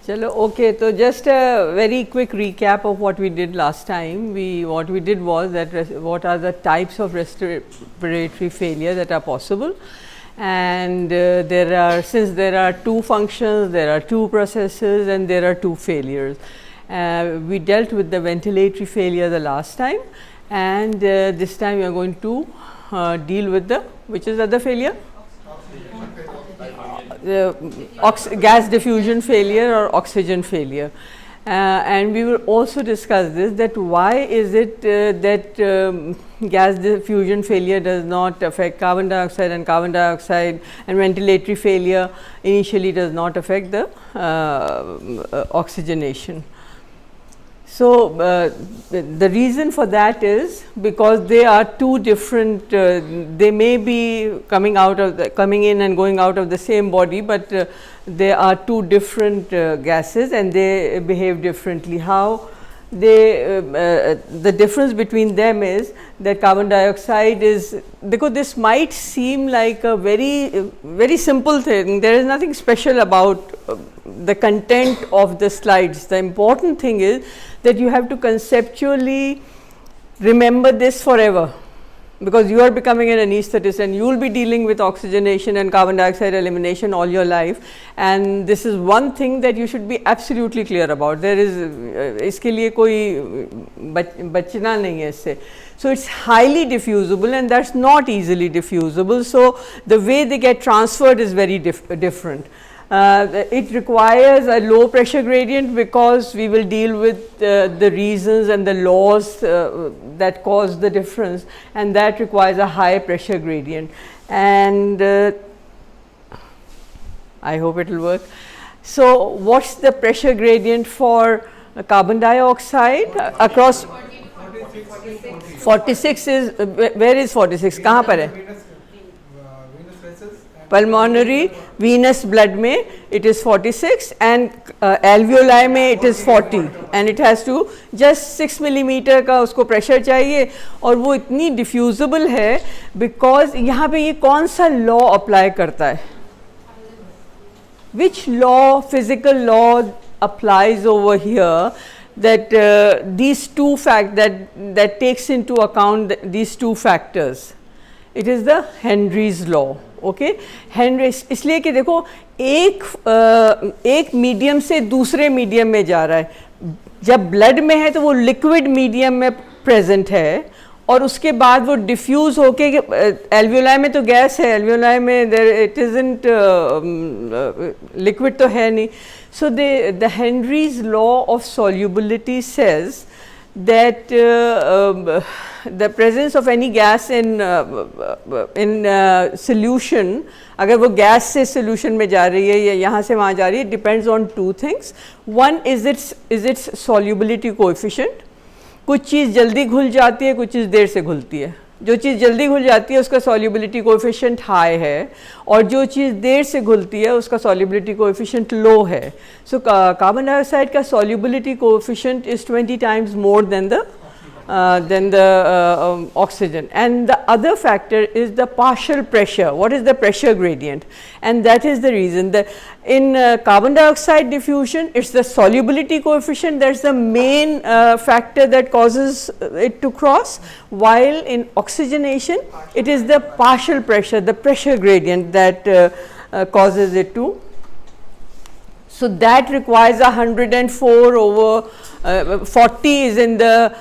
Chalo, okay, so just a very quick recap of what we did last time. What we did was that what are the types of respiratory failure that are possible, and since there are two functions, there are two processes, and there are two failures. We dealt with the ventilatory failure the last time, and this time we are going to deal with which is the other failure? Gas diffusion failure or oxygen failure, and we will also discuss this, that why is it that gas diffusion failure does not affect carbon dioxide, and ventilatory failure initially does not affect the oxygenation. So, the reason for that is because they are two different, they may be coming in and going out of the same body, but they are two different gases and they behave differently. How the difference between them is that carbon dioxide is, because this might seem like a very simple thing, there is nothing special about the content of the slides. The important thing is that you have to conceptually remember this forever, because you are becoming an anesthetist and you will be dealing with oxygenation and carbon dioxide elimination all your life, and this is one thing that you should be absolutely clear about. There is iske liye koi bachna nahi hai isse. So, it is highly diffusible and that is not easily diffusible. So, the way they get transferred is very different. It requires a low pressure gradient because we will deal with the reasons and the laws that cause the difference, and that requires a high pressure gradient, and I hope it will work. So, what is the pressure gradient for carbon dioxide across 46 is, where is 46, kahan par hai? Pulmonary venous blood में it is 46 and alveoli में it is 40, and it has to just 6 millimeter का उसको pressure चाहिए, और वो इतनी diffusible है because यहाँ पे ये कौन सा law apply करता है? Which law, physical law applies over here, that these two that takes into account these two factors? It is the Henry's law. Okay Henry, इसलिए कि देखो एक मीडियम से दूसरे मीडियम में जा रहा है, जब ब्लड में है तो वो लिक्विड मीडियम में प्रेजेंट है और उसके बाद वो डिफ्यूज़ होके एल्वियोलाई में तो गैस है, एल्वियोलाई में इट इज़न्ट लिक्विड तो है नहीं. So the Henry's law of solubility says that the presence of any gas in solution, अगर वो गैस से solution में जा रही है या यहाँ से वहाँ जा रही है, depends on two things. One is its solubility coefficient. कुछ चीज़ जल्दी घुल जाती है, कुछ चीज़ देर से घुलती है. जो चीज़ जल्दी घुल जाती है उसका solubility coefficient high है, और जो चीज़ देर से घुलती है उसका solubility coefficient low है. So, carbon dioxide का solubility coefficient is 20 times more than the oxygen, and the other factor is the partial pressure. What is the pressure gradient? And that is the reason that in carbon dioxide diffusion, it's the solubility coefficient that's the main factor that causes it to cross, while in oxygenation it is the partial pressure, the pressure gradient that causes it to. So, that requires 104 over 40 is in the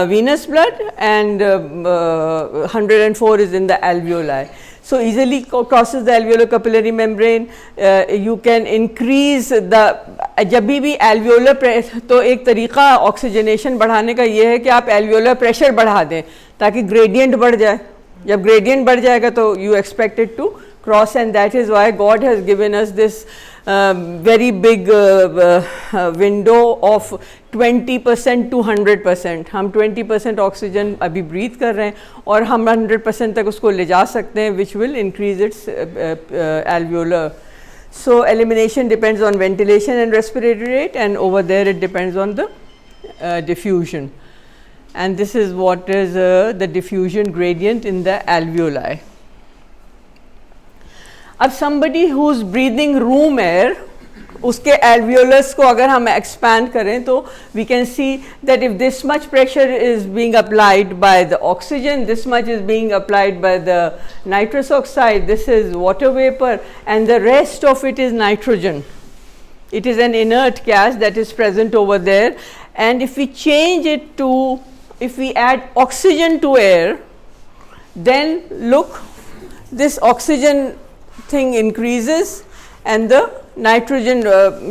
venous blood, and 104 is in the alveoli. So, easily crosses the alveolo-capillary membrane. You can increase the, जब भी alveolar pressure, तो एक तरीका oxygenation बढ़ाने का ये है कि आप alveolar pressure बढ़ा दें ताकि gradient बढ़ जाए. जब gradient बढ़ जाएगा तो you expect it to cross, and that is why God has given us this very big window of 20% to 100%. हम 20% ऑक्सीजन अभी ब्रीथ कर रहे हैं और हम 100% तक उसको ले जा सकते हैं, which will increase its alveolar. So, elimination depends on ventilation and respiratory rate, and over there it depends on the diffusion, and this is what is the diffusion gradient in the alveoli. अब somebody who is breathing room air उसके alveolus को अगर हम expand करें तो we can see that if this much pressure is being applied by the oxygen, this much is being applied by the nitrous oxide, this is water vapor, and the rest of it is nitrogen. It is an inert gas that is present over there, and if we change it to, if we add oxygen to air, then look, this oxygen thing increases and the nitrogen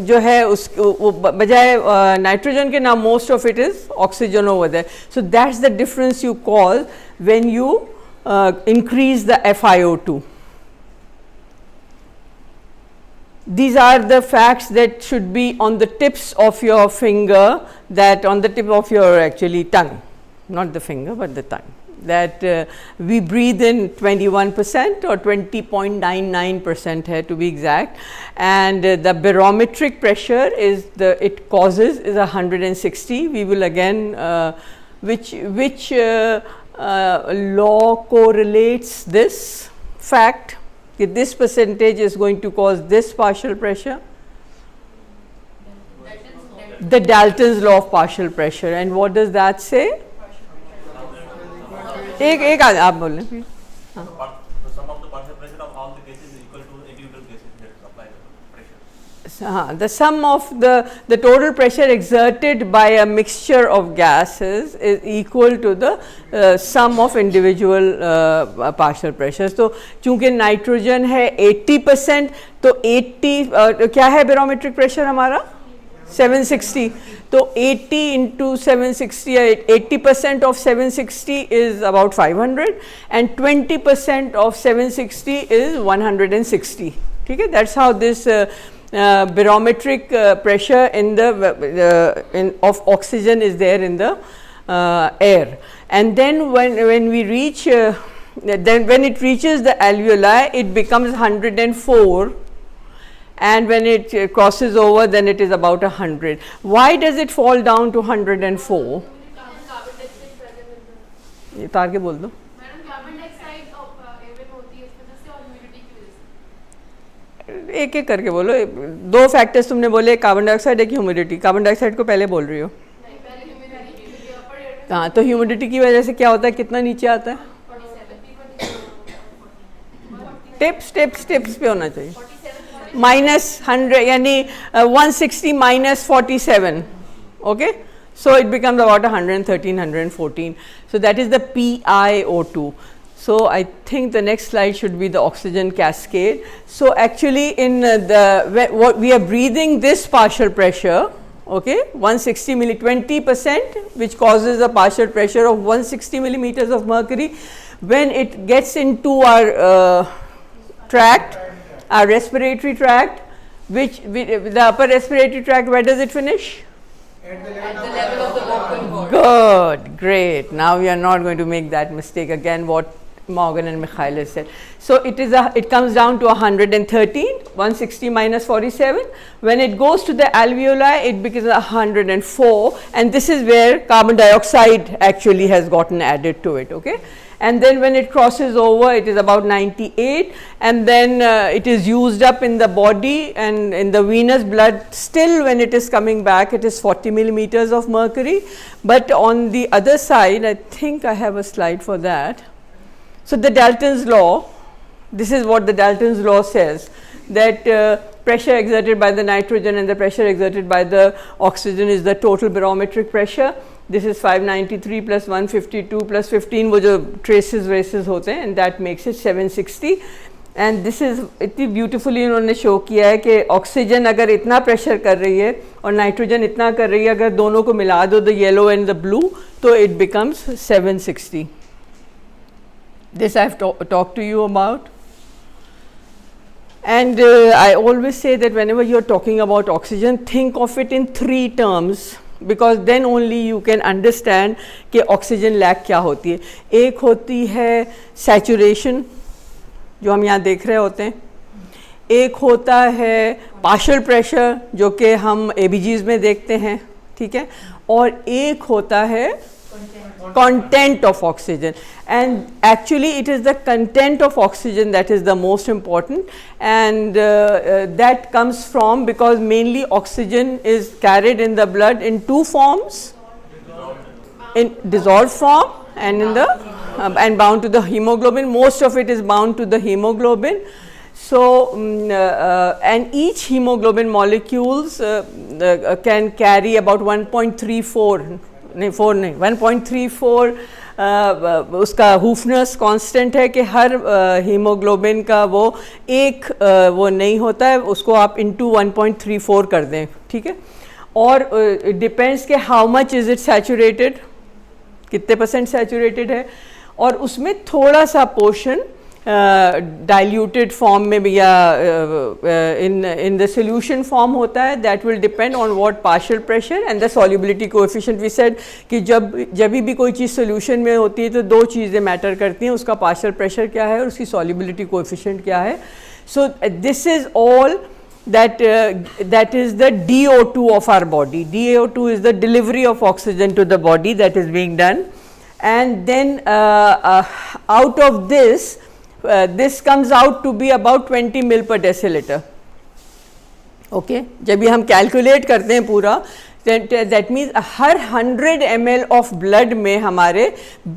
जो है उस बजाय nitrogen के, now most of it is oxygen over there. So that's the difference you call when you increase the FiO2. These are the facts that should be on the tips of your finger, that on the tip of your actually tongue, not the finger but the tongue, that we breathe in 21% or 20.99% hai to be exact, and the barometric pressure is it causes is 160. We will again which law correlates this fact, that this percentage is going to cause this partial pressure? The Dalton's law of partial pressure. And what does that say? एक आप बोलें फिर. The sum of the partial pressure of all the gases is equal to individual gases that supply the pressure. The sum of the total pressure exerted by a mixture of gases is equal to the sum of individual partial pressures. तो चूंकि nitrogen है 80%, तो 80 क्या है barometric pressure हमारा 760. तो 80 into 760, 80% of 760 is about 500 and 20% of 760 is 160. ठीक है, that's how this barometric pressure in the of oxygen is there in the air. And then when we reach then when it reaches the alveoli, it becomes 104, and when it crosses over, then it is about 100. Why does it fall down to 104? ये तार के बोल दो. एक एक करके बोलो. दो फैक्टर्स तुमने बोले, कार्बन डाइऑक्साइड, एक ह्यूमिडिटी. कार्बन डाइऑक्साइड को पहले बोल रही हो. हाँ, तो ह्यूमिडिटी की वजह से क्या होता है, कितना नीचे आता है? टिप्स पे होना चाहिए. -100 यानी 160 minus 47. Okay, so it becomes about 113, 114. So that is the PiO2. So I think the next slide should be the oxygen cascade. So actually in what we are breathing this partial pressure, okay, 160 20%, which causes a partial pressure of 160 millimeters of mercury. When it gets into our tract, our respiratory tract, the upper respiratory tract, where does it finish? At the level of the vocal cord. Good, great. Now we are not going to make that mistake again, what Morgan and Michaelis said. So it comes down to 113, 160 minus 47. When it goes to the alveoli, it becomes 104, and this is where carbon dioxide actually has gotten added to it. Okay. And then when it crosses over, it is about 98, and then it is used up in the body and in the venous blood. Still, when it is coming back, it is 40 millimeters of mercury. But on the other side, I think I have a slide for that. So the Dalton's law, this is what the Dalton's law says, that pressure exerted by the nitrogen and the pressure exerted by the oxygen is the total barometric pressure. This is 593 plus 152 plus 15, वो जो traces races होते हैं, and that makes it 760. And this is इतनी beautifully उन्होंने show किया है कि oxygen अगर इतना pressure कर रही है और नाइट्रोजन इतना कर रही है, अगर दोनों को मिला दो, the yellow and the blue, तो it becomes 760. This I have talked to you about. And I always say that whenever you are talking about oxygen, think of it in 3 terms. Because then only you can understand कि oxygen lag क्या होती है. एक होती है saturation, जो हम यहाँ देख रहे होते हैं. एक होता है पार्शियल प्रेशर, जो कि हम ABGs में देखते हैं, ठीक है. और एक होता है content of oxygen, and actually it is the content of oxygen that is the most important, and that comes from, because mainly oxygen is carried in the blood in two forms, in dissolved form and in the and bound to the hemoglobin. Most of it is bound to the hemoglobin. So and each hemoglobin molecules can carry about 1.34 1.34 उसका हुफनेस constant है कि हर haemoglobin का वो एक वो नहीं होता है, उसको आप इंटू 1.34 कर दें, ठीक है. और डिपेंड्स के how much is it saturated, कितने परसेंट सैचुरेटेड है, और उसमें थोड़ा सा पोर्शन डाइल्यूटेड फॉर्म में भी या इन द सोल्यूशन फॉर्म होता है. That will depend on what partial pressure and the solubility coefficient. We said कि जब भी कोई चीज़ सोल्यूशन में होती है तो दो चीज़ें मैटर करती हैं, उसका पार्शियल प्रेशर क्या है और उसकी सॉल्युबिलिटी कोएफिशिएंट क्या है. सो this is all that is the DO2 of our body. DO2 is the delivery of oxygen to the body that is being done, and then out of this this comes out to be about 20 ml per deciliter. Okay, जब भी हम calculate करते हैं पूरा, that means her 100 ml of blood में हमारे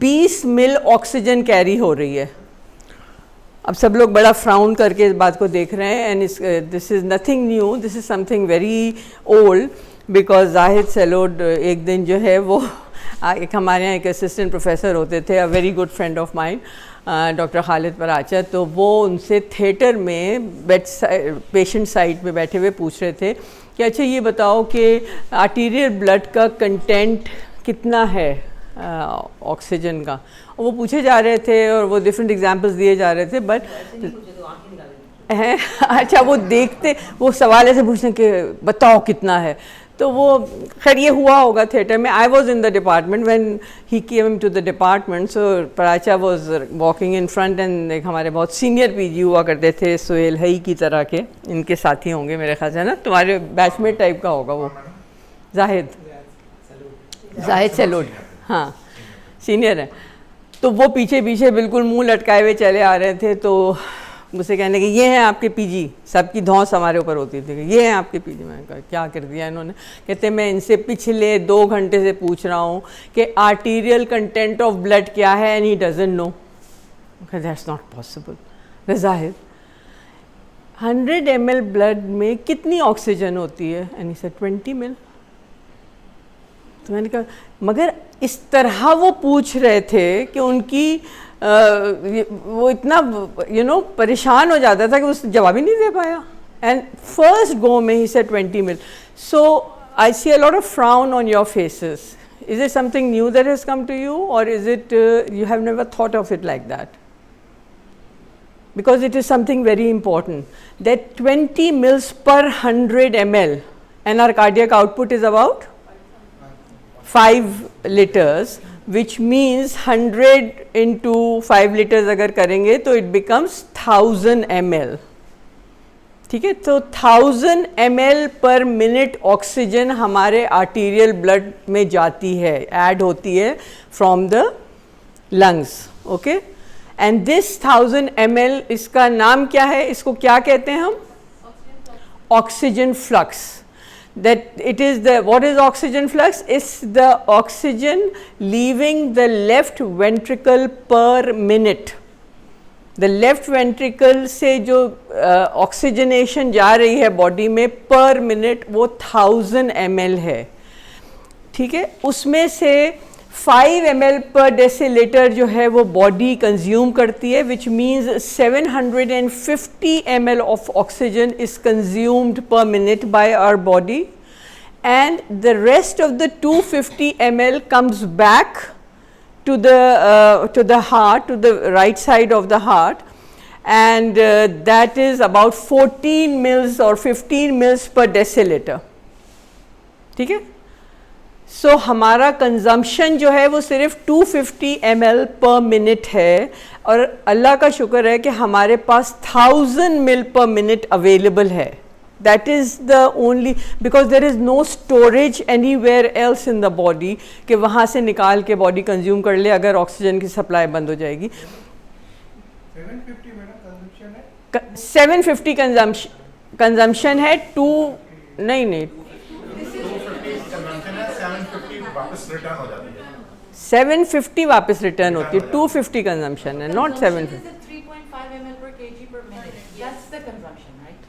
20 ml oxygen carry हो रही है. अब सब लोग बड़ा फ्राउन करके इस बात को देख रहे हैं, and this is nothing new, this is something very old, because Zahid सेलोड एक दिन जो है वो एक हमारे यहाँ एक असिस्टेंट प्रोफेसर होते थे, a very good friend of mine, doctor Khalid Paracha. तो वो उनसे थिएटर में पेशेंट साइड में बैठे हुए पूछ रहे थे कि अच्छा ये बताओ कि आर्टीरियल ब्लड का कंटेंट कितना है ऑक्सीजन का. और वो पूछे जा रहे थे और वो डिफरेंट एग्जांपल्स दिए जा रहे थे, बट हैं अच्छा वो देखते वो सवाल ऐसे पूछते कि बताओ कितना है. तो वो खैर ये हुआ होगा थिएटर में. I was in the department when he came to the department, so Paracha was walking in front, and एक हमारे बहुत सीनियर पीजी हुआ करते थे सोहेल हई की तरह के, इनके साथी होंगे मेरे ख्याल से ना, तुम्हारे बैचमेट टाइप का होगा वो, जाहिद सेलोड, हाँ सीनियर है. तो वो पीछे पीछे बिल्कुल मुंह लटकाए हुए चले आ रहे थे. तो मुझसे कहने कि ये हैं आपके पीजी, सबकी धौंस हमारे ऊपर होती थी कि ये हैं आपके पीजी. मैंने कहा क्या कर दिया इन्होंने. कहते मैं इनसे पिछले 2 घंटे से पूछ रहा हूँ कि आर्टीरियल कंटेंट ऑफ ब्लड क्या है, and he doesn't know. That's not possible. जाहिर 100 ml ब्लड में कितनी ऑक्सीजन होती है, एंड ही सेड 20 ml. तो मैंने कहा मगर इस तरह वो पूछ रहे थे कि उनकी वो इतना परेशान हो जाता था कि उस जवाब ही नहीं दे पाया. एंड फर्स्ट गो में ही said 20 ml. So I see a lot of frown on your faces. Is it something new that has come to you, और is it you have never thought of it like that? Because it is something very important, that 20 ml per 100 ml, and our cardiac output is about 5 liters, which means 100 into 5 liters अगर करेंगे तो it becomes 1000 ml. ठीक है, तो 1000 ml पर minute oxygen हमारे arterial blood में जाती है, ऐड होती है from the lungs. Okay, and this 1000 ml, इसका नाम क्या है, इसको क्या कहते हैं हम? Oxygen flux. That it is the, what is oxygen flux? It's the oxygen leaving the left ventricle per minute. The left ventricle से जो oxygenation जा रही है बॉडी में पर मिनट, वो 1000 ml है. ठीक है, उसमें से 5 ml per deciliter जो है वो बॉडी कंज्यूम करती है, which means 750 ml of oxygen is consumed per minute by our body, and the rest of the 250 ml comes back to the heart, to the right side of the heart, and that is about 14 mils or 15 mils per deciliter. ठीक है, सो हमारा consumption जो है वो सिर्फ 250 ml पर minute है, और अल्लाह का शुक्र है कि हमारे पास 1000 ml पर मिनट अवेलेबल है. That is the only, because there is no storage anywhere else in the body कि वहाँ से निकाल के बॉडी कंज्यूम कर ले अगर ऑक्सीजन की सप्लाई बंद हो जाएगी. 750 मैडम कंजम्पशन है. 750 कंजम्पशन है. 2 नहीं 750 वापस रिटर्न होती है. 250 कंजम्पशन है, not 750. 3.5 ml per kg per minute. That's the consumption, right?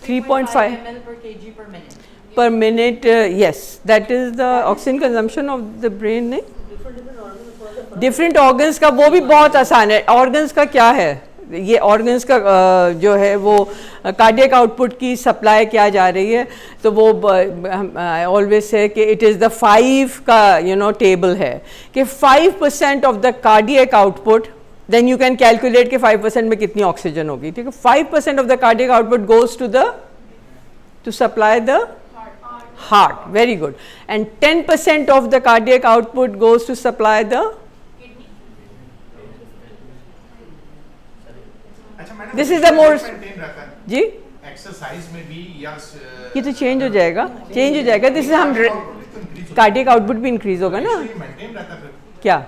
3.5 ml per kg per minute. per minute. Yes, that is the oxygen consumption of the brain. नहीं, different organs का वो भी बहुत आसान है. ऑर्गन्स का क्या है, ये ऑर्गन्स का जो है वो कार्डियक आउटपुट की सप्लाई क्या जा रही है, तो वो आई ऑलवेज से कि इट इज़ द 5 का टेबल है कि 5% of the cardiac output, then you can calculate कि 5% में कितनी ऑक्सीजन होगी. ठीक है, 5% of the cardiac output goes to supply the heart. Very good. And 10% of the cardiac output goes to supply the this is the more जी exercise में भी या ये तो चेंज हो जाएगा. दिस इज हम कार्डियक आउटपुट भी इंक्रीज होगा ना. मेंटेन रहता है क्या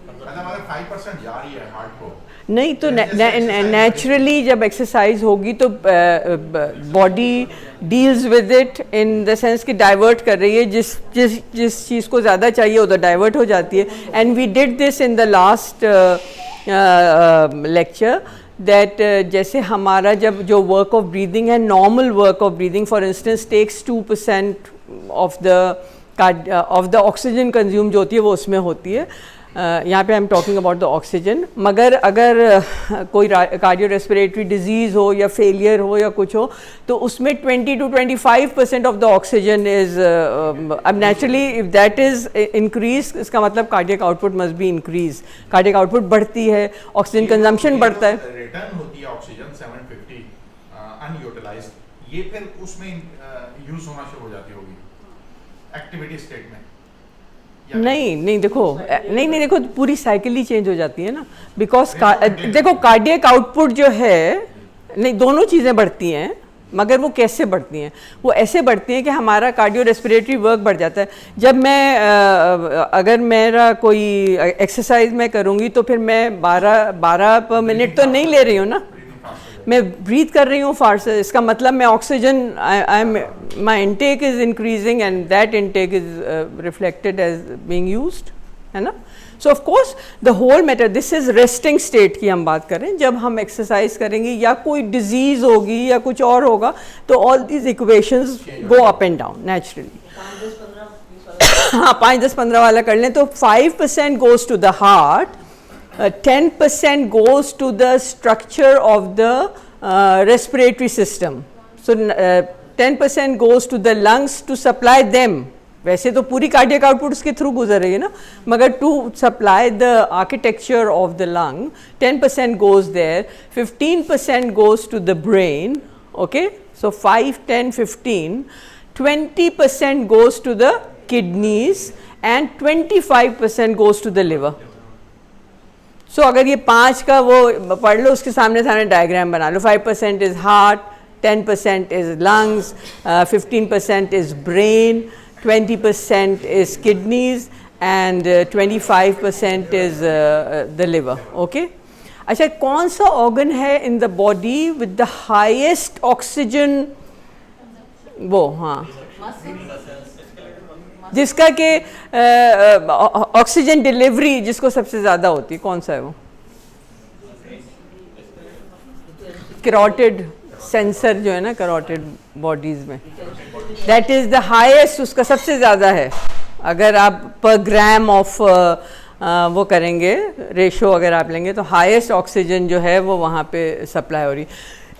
मतलब अगर 5% जा रही है हार्ट को नहीं तो नेचुरली जब एक्सरसाइज होगी तो body deals with it in the sense कि डाइवर्ट कर रही है. जिस चीज़ को ज़्यादा चाहिए उधर डाइवर्ट हो जाती है. And we did this in the last lecture that जैसे हमारा जब जो वर्क ऑफ ब्रीदिंग है, normal work of breathing for instance takes 2% of the oxygen consume जो होती है वो उसमें होती है. यहाँ पे I am talking about the oxygen. मगर अगर कोई कार्डियो रेस्पिरेटरी डिजीज़ हो या फेलियर हो या कुछ हो तो उसमें 20 to 25% of the oxygen is, अब naturally if that is increase, इसका मतलब cardiac output must be increase. Cardiac output बढ़ती है, ऑक्सीजन कंजम्पशन बढ़ता है. रिटर्न होती है ऑक्सीजन 750 अनयूटिलाइज्ड, ये फिर उसमें यूज होना शुरू हो जाती होगी एक्टिविटी स्टेट में. नहीं देखो पूरी साइकिल ही चेंज हो जाती है ना. बिकॉज देखो कार्डियक आउटपुट जो है, नहीं दोनों चीज़ें बढ़ती हैं, मगर वो कैसे बढ़ती हैं, वो ऐसे बढ़ती हैं कि हमारा कार्डियो रेस्पिरेटरी वर्क बढ़ जाता है. जब मैं अगर मेरा कोई एक्सरसाइज मैं करूँगी तो फिर मैं 12 पर मिनट तो नहीं ले रही हूँ ना, मैं ब्रीथ कर रही हूँ फार से. इसका मतलब मैं oxygen my intake is increasing and that intake is reflected as being used, है ना. So of course the whole matter, this is resting state की हम बात करें. जब हम एक्सरसाइज करेंगे या कोई डिजीज़ होगी या कुछ और होगा तो all these equations go up and down naturally. हाँ 5-10-15 वाला कर लें तो 5% goes to the heart, 10% goes to the structure of the respiratory system. So 10% goes to the lungs to supply them. वैसे तो पूरी कार्डियक आउटपुट उसके थ्रू गुजर रही है ना, मगर to supply the architecture of the lung 10% goes there, 15% goes to the brain. Okay, so 5, 10, 15, 20% goes to the kidneys and 25% goes to the liver. So अगर ये 5 का वो पढ़ लो, उसके सामने डायग्राम बना लो. 5% is heart, 10% is lungs, 15% is brain, 20% is kidneys and 25% is the liver. Okay. अच्छा, कौन सा ऑर्गन है in the body with the highest oxygen? वो हाँ जिसका कि ऑक्सीजन डिलीवरी जिसको सबसे ज़्यादा होती है, कौन सा है वो? कैरोटिड सेंसर जो है ना कैरोटिड बॉडीज़ में, दैट इज़ द हाईएस्ट, उसका सबसे ज़्यादा है. अगर आप पर ग्राम ऑफ वो करेंगे रेशो अगर आप लेंगे तो हाईएस्ट ऑक्सीजन जो है वो वहाँ पे सप्लाई हो रही.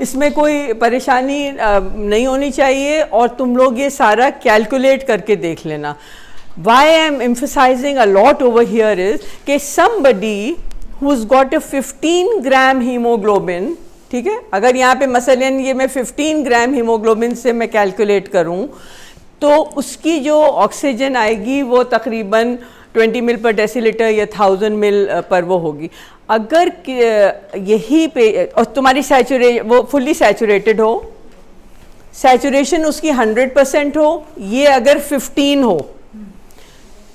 इसमें कोई परेशानी नहीं होनी चाहिए और तुम लोग ये सारा कैलकुलेट करके देख लेना. Why I am emphasizing a lot over here is कि somebody who's got a 15 gram haemoglobin, ठीक है, अगर यहाँ पे मसलन ये मैं 15 ग्राम हीमोग्लोबिन से मैं कैलकुलेट करूँ तो उसकी जो ऑक्सीजन आएगी वो तकरीबन 20 मिल पर डेसीलीटर या 1000 मिल पर वो होगी. अगर यही पे और तुम्हारी वो फुल्ली सैचुरेटेड हो, सैचुरेशन उसकी 100% हो, ये अगर 15 हो,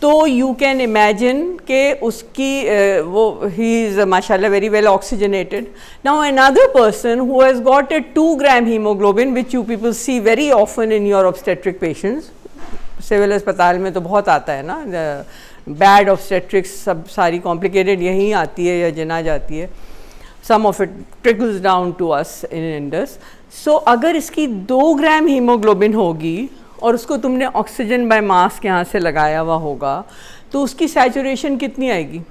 तो यू कैन इमेजिन कि उसकी वो ही इज़ माशाल्लाह very well oxygenated. Now another person who has got a 2 gram haemoglobin which you people see very often in your obstetric patients, civil अस्पताल में तो बहुत आता है ना, बैड ऑब्स्टेट्रिक्स सब सारी कॉम्प्लिकेटेड यहीं आती है या जना जाती है. Some of it trickles down to us in Indus. So अगर इसकी 2 ग्राम हीमोग्लोबिन होगी और उसको तुमने ऑक्सीजन बाय मास्क यहाँ से लगाया हुआ होगा, तो उसकी सैचुरेशन कितनी आएगी?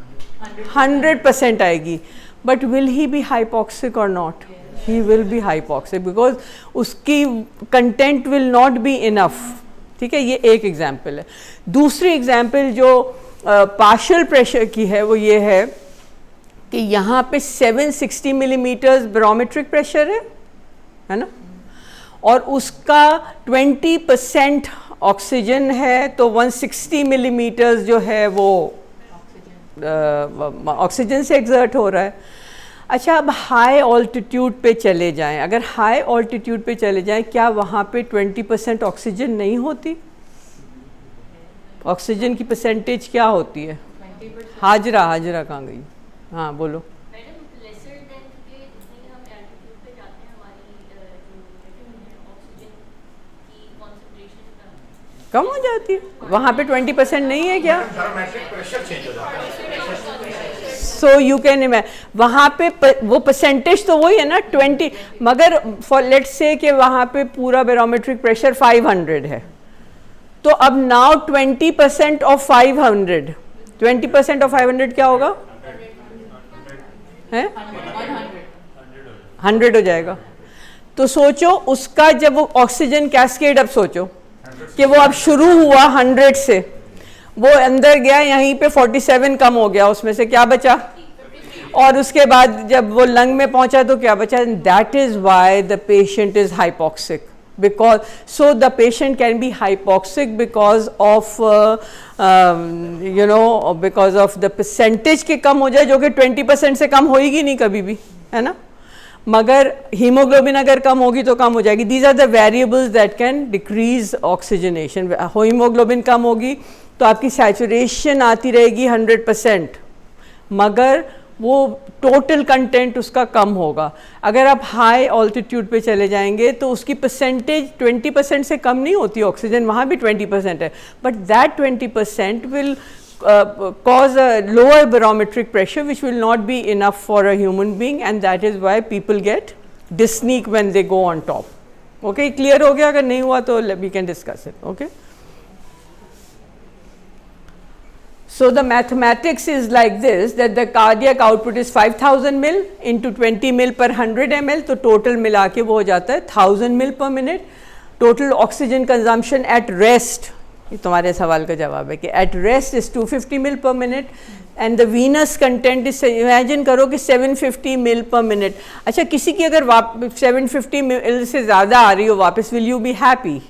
100% आएगी. But will he be hypoxic और not? He will be hypoxic because उसकी content will not be enough. ठीक है, ये एक एग्जाम्पल है. दूसरी एग्जाम्पल जो पार्शियल प्रेशर की है वो ये है कि यहाँ पे 760 मिलीमीटर्स बैरोमेट्रिक प्रेशर है ना, और उसका 20% ऑक्सीजन है, तो 160 मिलीमीटर्स जो है वो ऑक्सीजन से एक्सर्ट हो रहा है. अच्छा, अब हाई ऑल्टीट्यूड पे चले जाएं. अगर हाई ऑल्टीट्यूड पे चले जाएं, क्या वहाँ पे 20% ऑक्सीजन नहीं होती? ऑक्सीजन की परसेंटेज क्या होती है? हाजरा कहाँ गई? हाँ बोलो. कम हो जाती है. वहाँ पे 20% नहीं है क्या? प्रेशर चेंज हो जाता है. सो यू कैन इमेजिन वहाँ पे वो परसेंटेज तो वही है ना 20, मगर फॉर लेट्स से कि वहाँ पे पूरा बैरोमेट्रिक प्रेशर 500 है, तो अब नाउ 20% ऑफ 500, 20% ऑफ 500 क्या होगा? है 100 हो जाएगा. तो सोचो उसका जब वो ऑक्सीजन कैस्केड, अब सोचो कि वो अब शुरू हुआ 100 से, वो अंदर गया, यहीं पे 47 कम हो गया, उसमें से क्या बचा? और उसके बाद जब वो लंग में पहुंचा तो क्या बचा? That is why the patient is hypoxic, because so the patient can be hypoxic because of you know because of the percentage के कम हो जाए, जो कि 20% से कम होएगी नहीं कभी भी, है ना, मगर हीमोग्लोबिन अगर कम होगी तो कम हो जाएगी. These are the variables that can decrease oxygenation. Haemoglobin कम होगी तो आपकी सैचुरेशन आती रहेगी 100%, मगर वो टोटल कंटेंट उसका कम होगा. अगर आप हाई ऑल्टीट्यूड पे चले जाएंगे तो उसकी परसेंटेज 20% से कम नहीं होती. ऑक्सीजन वहाँ भी 20% है, but that 20% will cause a lower barometric pressure which will not be enough for a human being, and that is why people get dyspneic when they go on top. Okay, clear हो गया? अगर नहीं हुआ तो we can discuss it. Okay, so the mathematics is like this, that the cardiac output is 5000 mil into 20 mil per 100 ml, तो total मिला के वो हो जाता है 1000 mil per minute. Total oxygen consumption at rest, ये तुम्हारे सवाल का जवाब है कि एट रेस्ट इज 250 मिल पर minute, and the Venus content is, imagine करो कि 750 मिल पर मिनट. अच्छा, किसी की अगर 750 मिल से ज़्यादा आ रही हो वापस, will you be happy?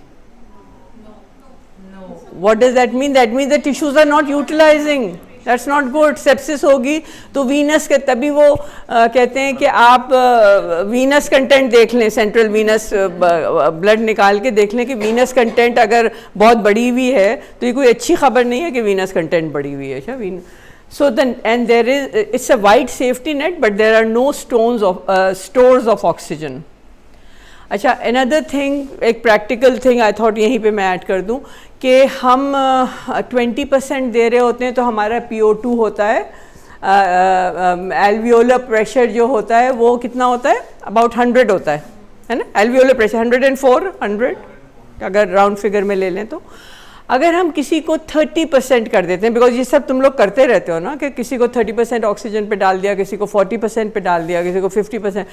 What does that mean? That mean the tissues are not utilizing. That's not good. Sepsis होगी तो वीनस के, तभी वो कहते हैं कि आप वीनस कंटेंट देख लें, सेंट्रल वीनस ब्लड निकाल के देख लें कि वीनस कंटेंट अगर बहुत बढ़ी हुई है तो ये कोई अच्छी खबर नहीं है कि वीनस कंटेंट बढ़ी हुई है. अच्छा, so then and there is, it's a wide safety net, but there are no stores of oxygen. अच्छा, अनदर थिंग, एक प्रैक्टिकल थिंग आई थॉट यहीं पे मैं ऐड कर दूं कि हम 20% दे रहे होते हैं तो हमारा PO2 होता है, एल्वियोलर प्रेशर जो होता है वो कितना होता है? अबाउट 100 होता है ना. एल्वियोलर प्रेशर 104, 100 अगर राउंड फिगर में ले लें तो. अगर हम किसी को 30% कर देते हैं, बिकॉज ये सब तुम लोग करते रहते हो ना, कि किसी को 30% ऑक्सीजन पे डाल दिया, किसी को 40% पे डाल दिया, किसी को 50%,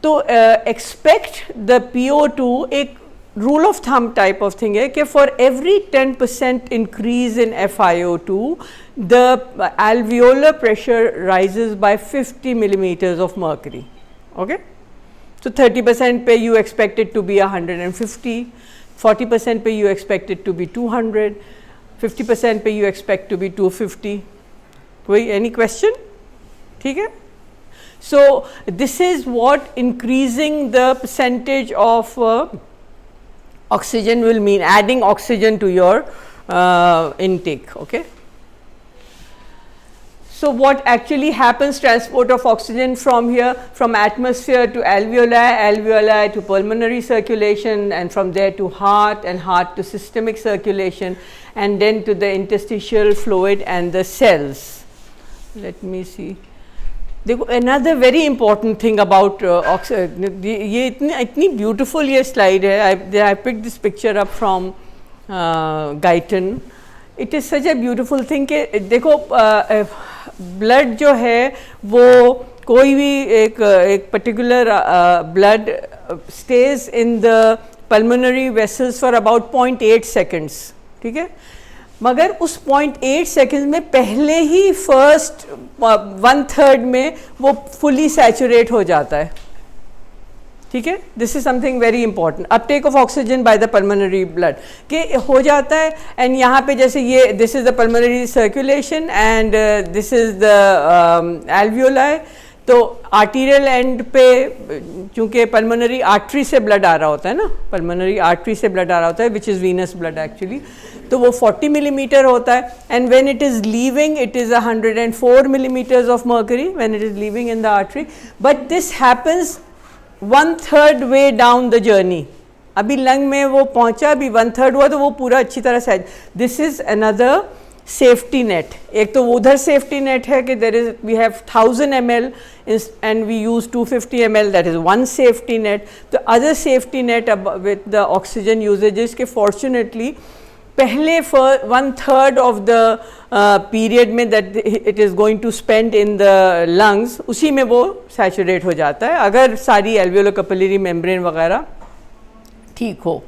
तो एक्सपेक्ट द PO2, एक rule of thumb type of thing है कि for every 10% increase in FiO2, the alveolar pressure rises by 50 millimeters of mercury. Okay, so 30% पे you expect it to be 150, 40% पे you expect it to be 200, 50% पे you expect to be 250. कोई any question? ठीक है. So this is what increasing the percentage of Oxygen will mean adding oxygen to your intake. Okay. So what actually happens, transport of oxygen from here, from atmosphere to alveoli, alveoli to pulmonary circulation, and from there to heart, and heart to systemic circulation, and then to the interstitial fluid and the cells. Let me see. Another very important thing about oxygen, ये इतनी beautiful ये slide है. I picked this picture up from Guyton. It is such a beautiful thing कि देखो blood जो है वो कोई भी एक particular blood stage in the pulmonary vessels for about 0.8 seconds. ठीक है, मगर उस 0.8 सेकेंड्स में पहले ही फर्स्ट 1/3 में वो फुली सैचुरेट हो जाता है. ठीक है, this is something very important. Uptake of oxygen by the pulmonary blood के हो जाता है. एंड यहाँ पे जैसे ये this is the pulmonary circulation and this is the alveoli. तो आर्टीरियल एंड पे चूँकि पल्मोनरी आर्टरी से ब्लड आ रहा होता है ना, पल्मोनरी आर्टरी से ब्लड आ रहा होता है which is venous blood actually, तो वो 40 मिलीमीटर होता है. And when it is leaving it is 104 millimetres of mercury when it is leaving in the artery. But this happens 1/3 way down the journey. अभी lung में वो पहुंचा, अभी 1/3 हुआ तो वो पूरा अच्छी तरह से. This is another safety net. एक तो उधर सेफ्टी नेट है कि there is we have 1000 ml and we use 250 ml, that is one safety net. तो other safety net with the oxygen usages के फॉर्चुनेटली पहले 1/3 ऑफ द पीरियड में that it is going to spend in the lungs, उसी में वो saturate हो जाता है अगर सारी एल्वियोलो कैपिलरी मेम्ब्रेन वगैरह ठीक हो.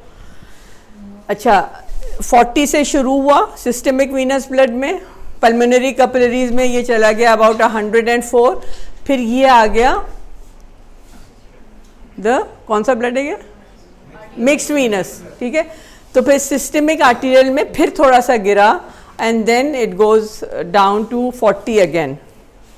अच्छा, 40 से शुरू हुआ सिस्टमिक वीनस ब्लड में, पल्मोनरी कैपिलरीज में ये चला गया अबाउट 104. फिर ये आ गया कौन सा ब्लड है ये, मिक्स्ड वीनस. ठीक है, तो फिर सिस्टमिक आर्टीरियल में फिर थोड़ा सा गिरा and then it goes down to 40 again.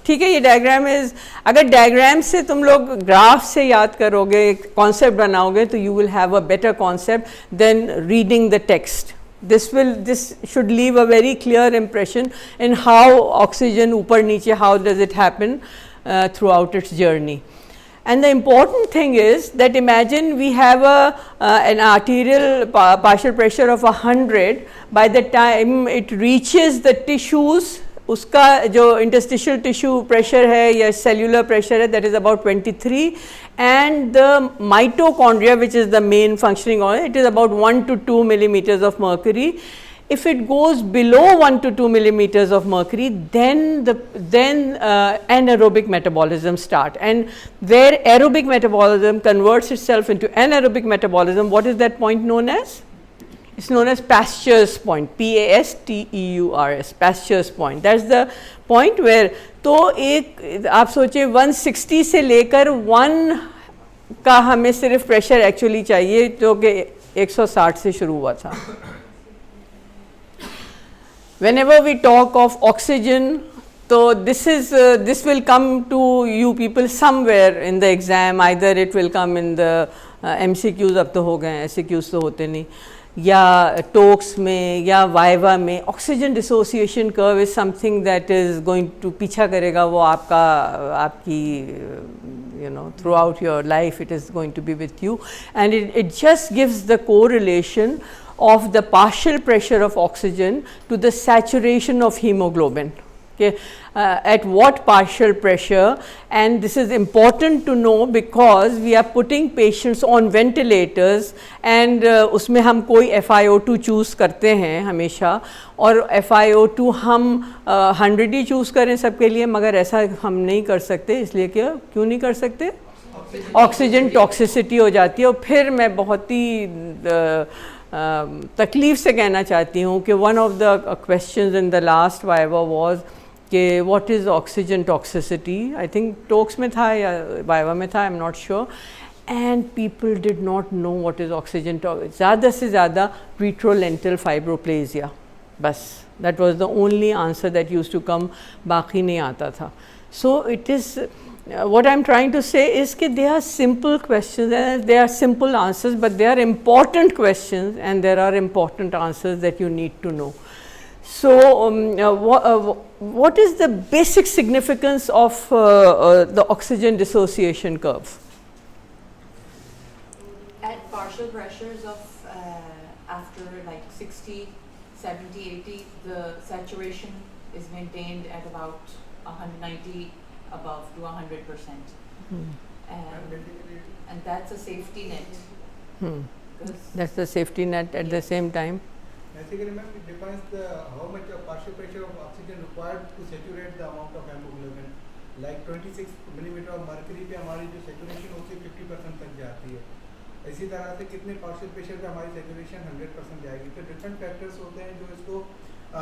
ठीक है, ये डायग्राम इज, अगर डायग्राम से तुम लोग ग्राफ से याद करोगे, कॉन्सेप्ट बनाओगे तो you will have a better concept than reading the text. this should leave a very clear impression in how oxygen ऊपर नीचे, how does it happen throughout its journey. And the important thing is that imagine we have an arterial partial pressure of 100. By the time it reaches the tissues, उसका जो interstitial tissue pressure है या cellular pressure है, that is about 23, and the mitochondria, which is the main functioning organ, it is about 1 to 2 millimeters of mercury. If it goes below 1 to 2 millimeters of mercury, then anaerobic metabolism start, and where aerobic metabolism converts itself into anaerobic metabolism, what is that point known as? It's known as Pasteur's point, Pasteurs, Pasteur's point. That's the point where, तो एक आप सोचिए 160 से लेकर 1 का हमें सिर्फ pressure actually चाहिए, जो कि 160 से शुरू हुआ था. Whenever we talk of oxygen, so this will come to you people somewhere in the exam. Either it will come in the MCQs, अब तो हो गए, SCQs तो होते नहीं, या टोक्स में या वाइवा में. Oxygen dissociation curve is something that is going to पीछा करेगा वो आपकी you know throughout your life. It is going to be with you, and it just gives the correlation of the partial pressure of oxygen to the saturation of hemoglobin. Okay, at what partial pressure, and this is important to know because we are putting patients on ventilators, and उसमें हम कोई FiO2 choose करते हैं हमेशा, और FiO2 हम 100 ही choose करें सबके लिए, मगर ऐसा हम नहीं कर सकते. इसलिए क्यों नहीं कर सकते? ऑक्सीजन टॉक्सिसिटी हो जाती है. और फिर मैं बहुत ही तकलीफ से कहना चाहती हूँ कि one of the questions in the last viva was कि what is oxygen toxicity. I think talks में था या viva में था, I'm not sure, and people did not know what is oxygen toxicity. ज़्यादा से ज़्यादा retrolental fibroplasia, बस that was the only answer that used to come, बाकी नहीं आता था. So it is what I'm trying to say is that they are simple questions and they are simple answers, but they are important questions and there are important answers that you need to know. So, what is the basic significance of the oxygen dissociation curve? At partial pressures of after like 60, 70, 80, the saturation is maintained at about 190 above to 100%. And that's a safety net. That's the safety net at the same time. Basically, ma'am, it defines how much partial pressure of oxygen required to saturate the amount of hemoglobin. Like 26 millimeter of mercury पे हमारी जो saturation होती है 50% तक जाती है. इसी तरह से कितने partial pressure पे हमारी saturation 100% जाएगी. तो different factors होते हैं जो इसको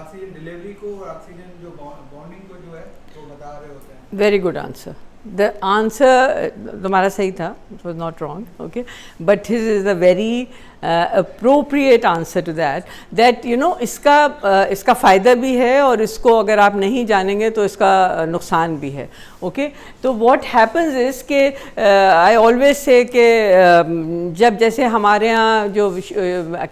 ऑक्सीजन डिलीवरी को और ऑक्सीजन जो बॉन्डिंग को जो है वो बता रहे होते हैं. Very good answer. The answer तुम्हारा सही था, it was not wrong, okay, but his is a very appropriate answer to that, that you know इसका फ़ायदा भी है और इसको अगर आप नहीं जानेंगे तो इसका नुकसान भी है, okay. तो what happens is कि I always say कि जब जैसे हमारे यहाँ जो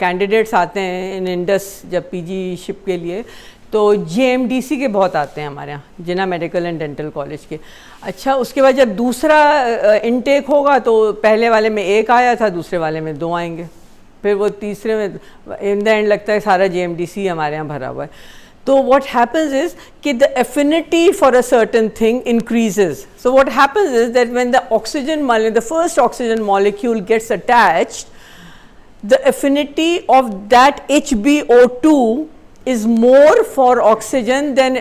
candidates आते हैं in Indus जब PG शिप के लिए, तो JMDC के बहुत आते हैं हमारे यहाँ, जिन्ना मेडिकल एंड डेंटल कॉलेज के. अच्छा, उसके बाद जब दूसरा इनटेक होगा तो पहले वाले में एक आया था, दूसरे वाले में 2 आएंगे, फिर वो तीसरे में इन द एंड लगता है सारा JMDC हमारे यहाँ भरा हुआ है. तो व्हाट हैपेंस इज कि the affinity for a certain thing increases. So what happens is that when the oxygen the first oxygen molecule gets attached, the affinity of that HbO2 is more for oxygen than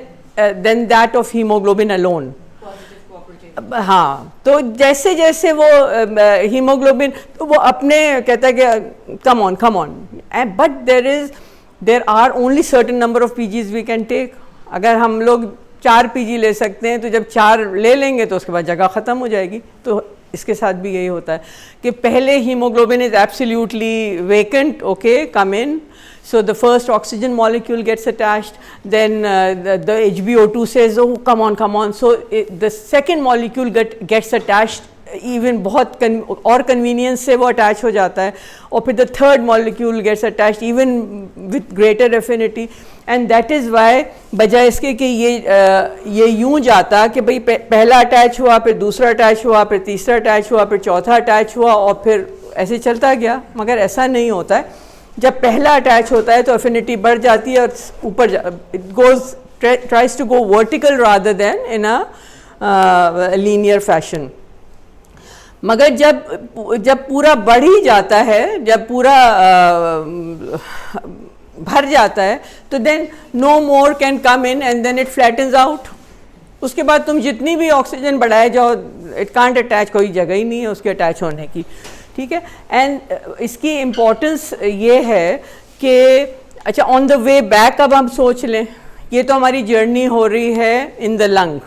that of hemoglobin alone. Positive cooperative. हाँ, तो जैसे जैसे वो haemoglobin तो वो अपने कहता है कि come on, but there are only certain number of PGs we can take. अगर हम लोग 4 PG ले सकते हैं तो जब 4 ले लेंगे तो उसके बाद जगह ख़त्म हो जाएगी. तो इसके साथ भी यही होता है कि पहले haemoglobin is absolutely vacant, okay, come in. So the first oxygen molecule gets attached, then the HbO2 says, oh come on. So the second molecule gets attached, even बहुत और convenience से वो attach हो जाता है, और फिर the third molecule gets attached even with greater affinity, and that is why बजाय इसके कि ये यूं जाता कि भाई पहला attach हुआ, फिर दूसरा attach हुआ, फिर तीसरा attach हुआ, फिर चौथा attach हुआ और फिर ऐसे चलता गया, मगर ऐसा नहीं होता है. जब पहला अटैच होता है तो एफिनिटी बढ़ जाती है और ऊपर it goes tries to go vertical rather than in a linear fashion. मगर जब पूरा बढ़ ही जाता है, जब पूरा भर जाता है, तो then no more can come in and then it flattens out. उसके बाद तुम जितनी भी ऑक्सीजन बढ़ाए जाओ, इट कांट अटैच, कोई जगह ही नहीं है उसके अटैच होने की, ठीक है. एंड इसकी इम्पोर्टेंस ये है कि अच्छा ऑन द वे बैक अब हम सोच लें, ये तो हमारी जर्नी हो रही है in the lung.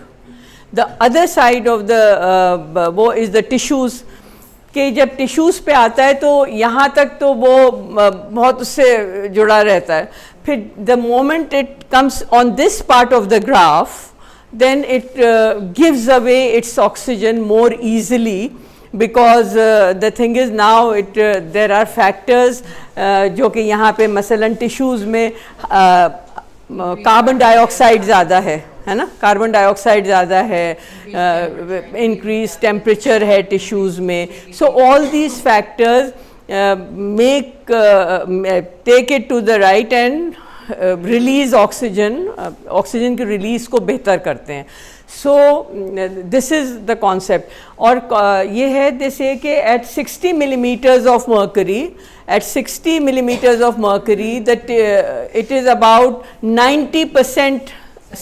The other side of the वो इज़ द टिश्यूज़, कि जब टिश्यूज़ पे आता है तो यहाँ तक तो वो बहुत उससे जुड़ा रहता है. फिर the moment it comes on this part of the graph, then it gives away its oxygen more easily, because the thing is now there are factors जो कि यहाँ पे मसलन टिश्यूज़ में कार्बन डाइऑक्साइड ज़्यादा है ना, कार्बन डाइऑक्साइड ज़्यादा है, इंक्रीज टेम्परेचर है टिश्यूज़ में. So all these factors take it to the right and release oxygen की रिलीज़ को बेहतर करते हैं. So this is the concept. और ये है जैसे कि at 60 millimeters of mercury that it is about 90%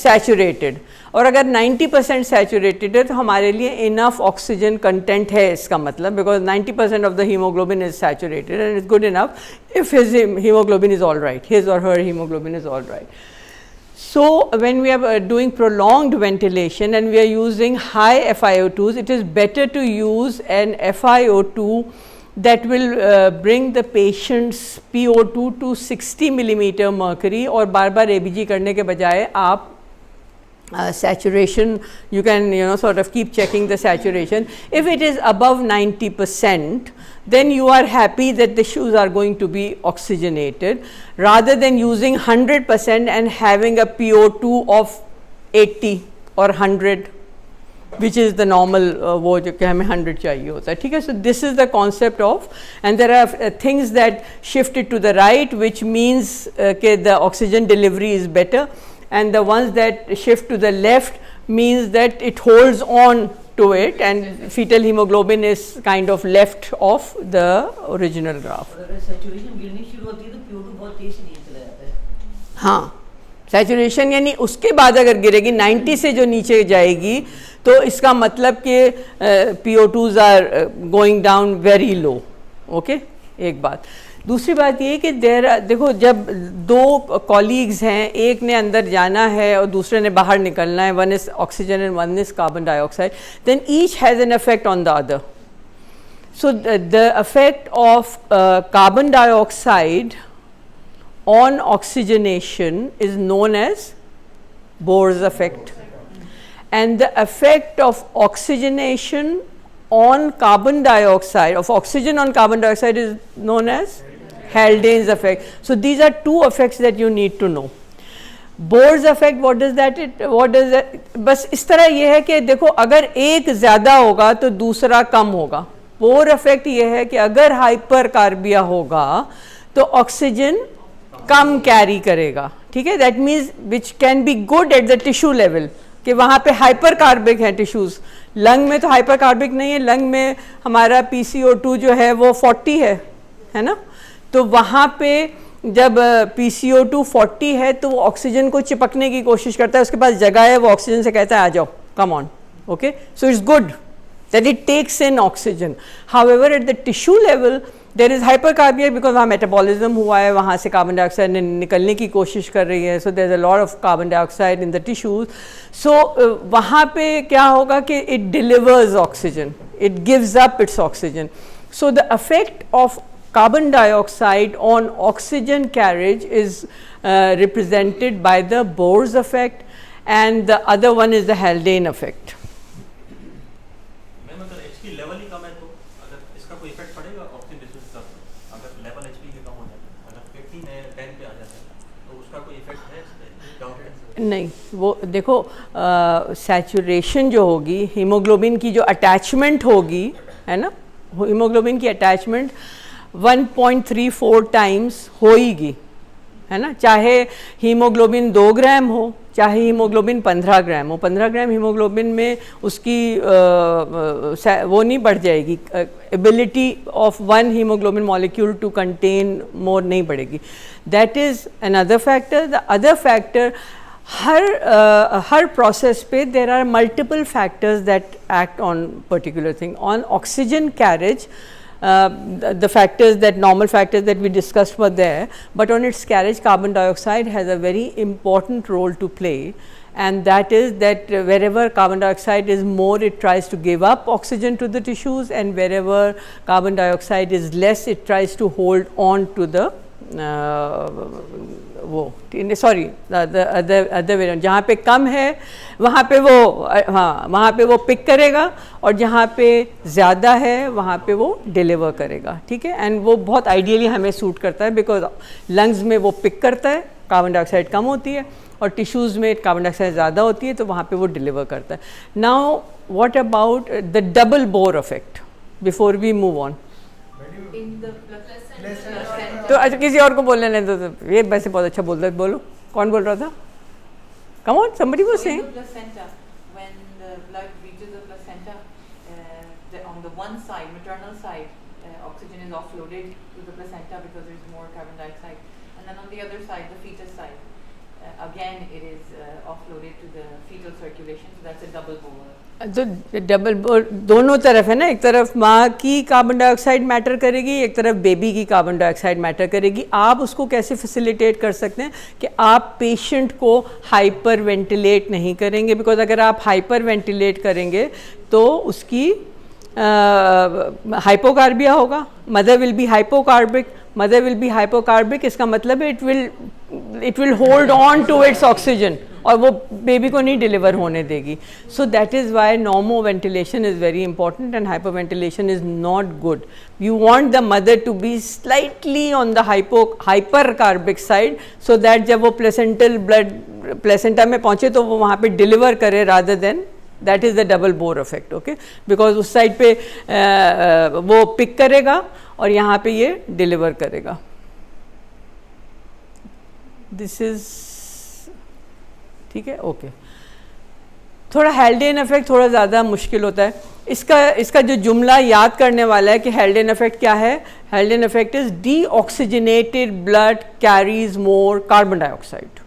saturated. और अगर 90% सैचुरेटेड है तो हमारे लिए इनफ ऑक्सीजन कंटेंट है, इसका मतलब, because 90% of the haemoglobin is saturated and is good enough if his haemoglobin is all right, his और her haemoglobin is all right. So when we are doing prolonged ventilation and we are using high FiO2s, it is better to use an FiO2 that will bring the patient's PO2 to 60 millimeter mercury. और बार बार ABG करने के बजाय आप saturation, you can sort of keep checking the saturation. If it is above 90%, then you are happy that the tissues are going to be oxygenated, rather than using 100% and having a PO2 of 80 or 100, which is the normal, वो जो कि हमें 100 चाहिए होता है, ठीक है. So this is the concept of, and there are things that shifted to the right, which means that the oxygen delivery is better, and the ones that shift to the left means that it holds on to it, and fetal hemoglobin is kind of left of the original graph. अगर saturation गिरनी शुरू होती है तो PO2 बहुत तेज से नीचे चला जाता है. हाँ, सैचुरेशन यानी उसके बाद अगर गिरेगी 90 से जो नीचे जाएगी, तो इसका मतलब कि PO2s are going down very low. Okay, एक बात. दूसरी बात ये कि देखो, जब दो कॉलीग्स हैं, एक ने अंदर जाना है और दूसरे ने बाहर निकलना है, one is oxygen and one is carbon dioxide, then each has an effect on the other. So the effect of carbon dioxide on oxygenation is known as Bohr's effect, and the effect of oxygenation on carbon dioxide, of oxygen on carbon dioxide, is known as Haldane's effect. So these are two effects that you need to know. Bohr's effect, what does that बस इस तरह ये है कि देखो, अगर एक ज़्यादा होगा तो दूसरा कम होगा. Bohr effect ये है कि अगर हाइपर कार्बिया होगा तो ऑक्सीजन कम कैरी करेगा, ठीक है. That means which can be good at the tissue level, कि वहाँ पे हाइपर कार्बिक है टिश्यूज़. लंग में तो हाइपर कार्बिक नहीं है, लंग में हमारा PCO2 जो है वो 40 है ना. तो वहाँ पे जब PCO2 40 है तो वो ऑक्सीजन को चिपकने की कोशिश करता है, उसके पास जगह है, वो ऑक्सीजन से कहता है आ जाओ, come on. Okay, so it's good that it takes in oxygen. However, at the tissue level there is hypercarbia because वहाँ metabolism हुआ है, वहाँ से कार्बन डाइऑक्साइड निकलने की कोशिश कर रही है. So there is a lot of carbon dioxide in the tissues. So वहाँ पे क्या होगा कि it delivers oxygen, it gives up its oxygen. So the effect of carbon dioxide on oxygen carriage is represented by the Bohr's effect, and the other one is the Haldane effect. Level ही कम है तो अगर इसका कोई effect पड़ेगा oxygen distribution का, अगर लेवल एचपी के कम हो जाए, अगर 15 है 10 पे आ जाता है तो उसका कोई इफेक्ट है इस पे? नहीं, वो देखो, सैचुरेशन जो होगी, हीमोग्लोबिन की जो अटैचमेंट होगी, है ना, हीमोग्लोबिन की अटैचमेंट 1.34 टाइम्स होगी, है ना. चाहे हीमोग्लोबिन 2 ग्राम हो, चाहे हीमोग्लोबिन 15 ग्राम हो. 15 ग्राम हीमोग्लोबिन में उसकी वो नहीं बढ़ जाएगी, ability of one haemoglobin molecule to contain more नहीं बढ़ेगी. That is another factor. The other factor, हर प्रोसेस पे there are multiple factors that act on particular thing. On oxygen carriage, the factors, that normal factors that we discussed were there, but on its carriage carbon dioxide has a very important role to play, and that is that wherever carbon dioxide is more, it tries to give up oxygen to the tissues, and wherever carbon dioxide is less, it tries to hold on to the sorry other way, जहाँ पे कम है वहाँ पे वो, हाँ, वहाँ पे वो पिक करेगा, और जहाँ पे ज़्यादा है वहाँ पे वो डिलीवर करेगा, ठीक है. एंड वो बहुत आइडियली हमें सूट करता है, बिकॉज लंग्स में वो पिक करता है, कार्बन डाइऑक्साइड कम होती है, और टिश्यूज़ में कार्बन डाइऑक्साइड ज़्यादा होती है, तो वहाँ पे वो डिलीवर करता है. Now what about the double Bohr effect before we move on? In the placenta. तो अच्छा, किसी और को बोलने नहीं, तो ये वैसे बहुत अच्छा बोलता है, बोलो कौन बोल रहा था? Come on, somebody was So in saying. the placenta, when the blood reaches the placenta, on the one side, maternal side, oxygen is offloaded to the placenta because there is more carbon dioxide, and then on the other side, the fetus side, again it is offloaded to the fetal circulation. So that's a double Bohr. तो double bore दोनों तरफ है ना, एक तरफ माँ की carbon dioxide matter करेगी, एक तरफ बेबी की कार्बन डाइऑक्साइड मैटर करेगी. आप उसको कैसे फैसिलिटेट कर सकते हैं कि आप पेशेंट को हाइपर वेंटिलेट नहीं करेंगे, बिकॉज अगर आप हाइपर वेंटिलेट करेंगे तो उसकी हाइपोकार्बिया होगा, mother will be hypocarbic. Mother will be hypocarbic, इसका मतलब है it will hold on to its oxygen, और वो बेबी को नहीं डिलीवर होने देगी. So that is why normoventilation is very important and hyperventilation is not good. You want the mother to be slightly on the hypercarbic side so that जब वो placental blood placenta में पहुँचे तो वो वहाँ पे deliver करे rather than that is the double bore effect. Okay, because उस side पे वो pick करेगा और यहाँ पे ये deliver करेगा. This is ठीक है. ओके, थोड़ा हेल्डेन इफेक्ट थोड़ा ज़्यादा मुश्किल होता है. इसका जो जुमला याद करने वाला है कि हेल्डेन इफेक्ट क्या है. हेल्डेन effect is deoxygenated blood carries more carbon dioxide.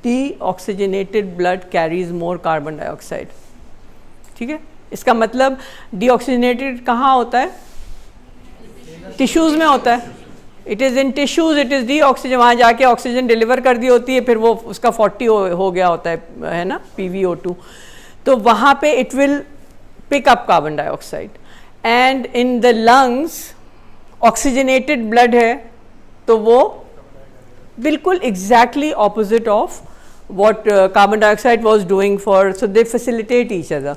Deoxygenated blood carries more carbon dioxide. ठीक है, इसका मतलब डीऑक्सीजनेटेड कहाँ होता है? टिश्यूज़ में होता है. It is in tissues, it is D oxygen. वहाँ जाके ऑक्सीजन डिलीवर कर दी होती है, फिर वो उसका 40 हो गया होता है ना, PVO2. तो वहाँ पे it will pick up carbon dioxide, and in the lungs oxygenated blood है तो वो बिल्कुल exactly opposite of what carbon dioxide was doing for, so they facilitate each other.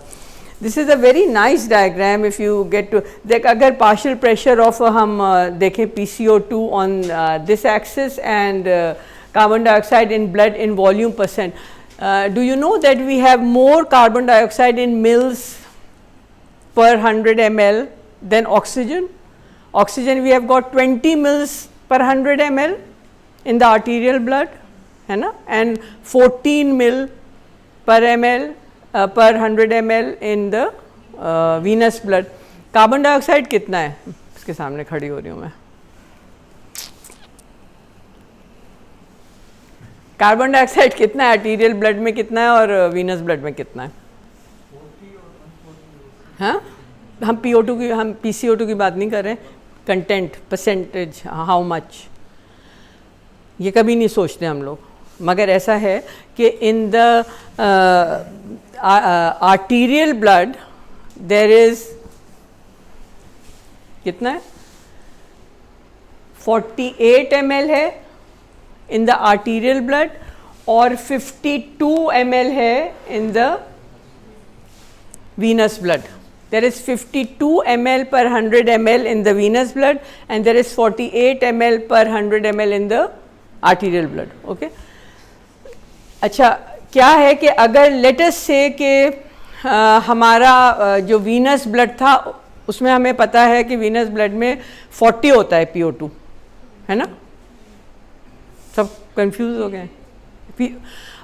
This is a very nice diagram if you get to देख, अगर partial pressure of हम देखें PCO2 on this axis and carbon dioxide in blood in volume percent, do you know that we have more carbon dioxide in mils per 100 ml than oxygen? Oxygen we have got 20 mils per 100 ml in the arterial blood, है ना, and 14 mil per ml per 100 ml in the venous blood. Carbon dioxide कितना है? इसके सामने खड़ी हो रही हूँ मैं. कार्बन डाइऑक्साइड कितना है आर्टीरियल ब्लड में, कितना है और वीनस ब्लड में कितना है? हाँ, हम PO2 की, हम PCO2 की बात नहीं कर रहे हैं. कंटेंट, परसेंटेज, हाउ मच, ये कभी नहीं सोचते हम लोग. मगर ऐसा है कि in the arterial blood there is कितना है? 48 ml है इन द आर्टीरियल ब्लड और 52 ml है in the venous blood. There is 52 ml per 100 ml in the venous blood and there is 48 ml per 100 ml in the arterial blood. Okay. अच्छा, क्या है कि अगर let us say कि हमारा जो venous blood था उसमें हमें पता है कि venous blood में 40 होता है PO2, है ना? सब कंफ्यूज हो गए.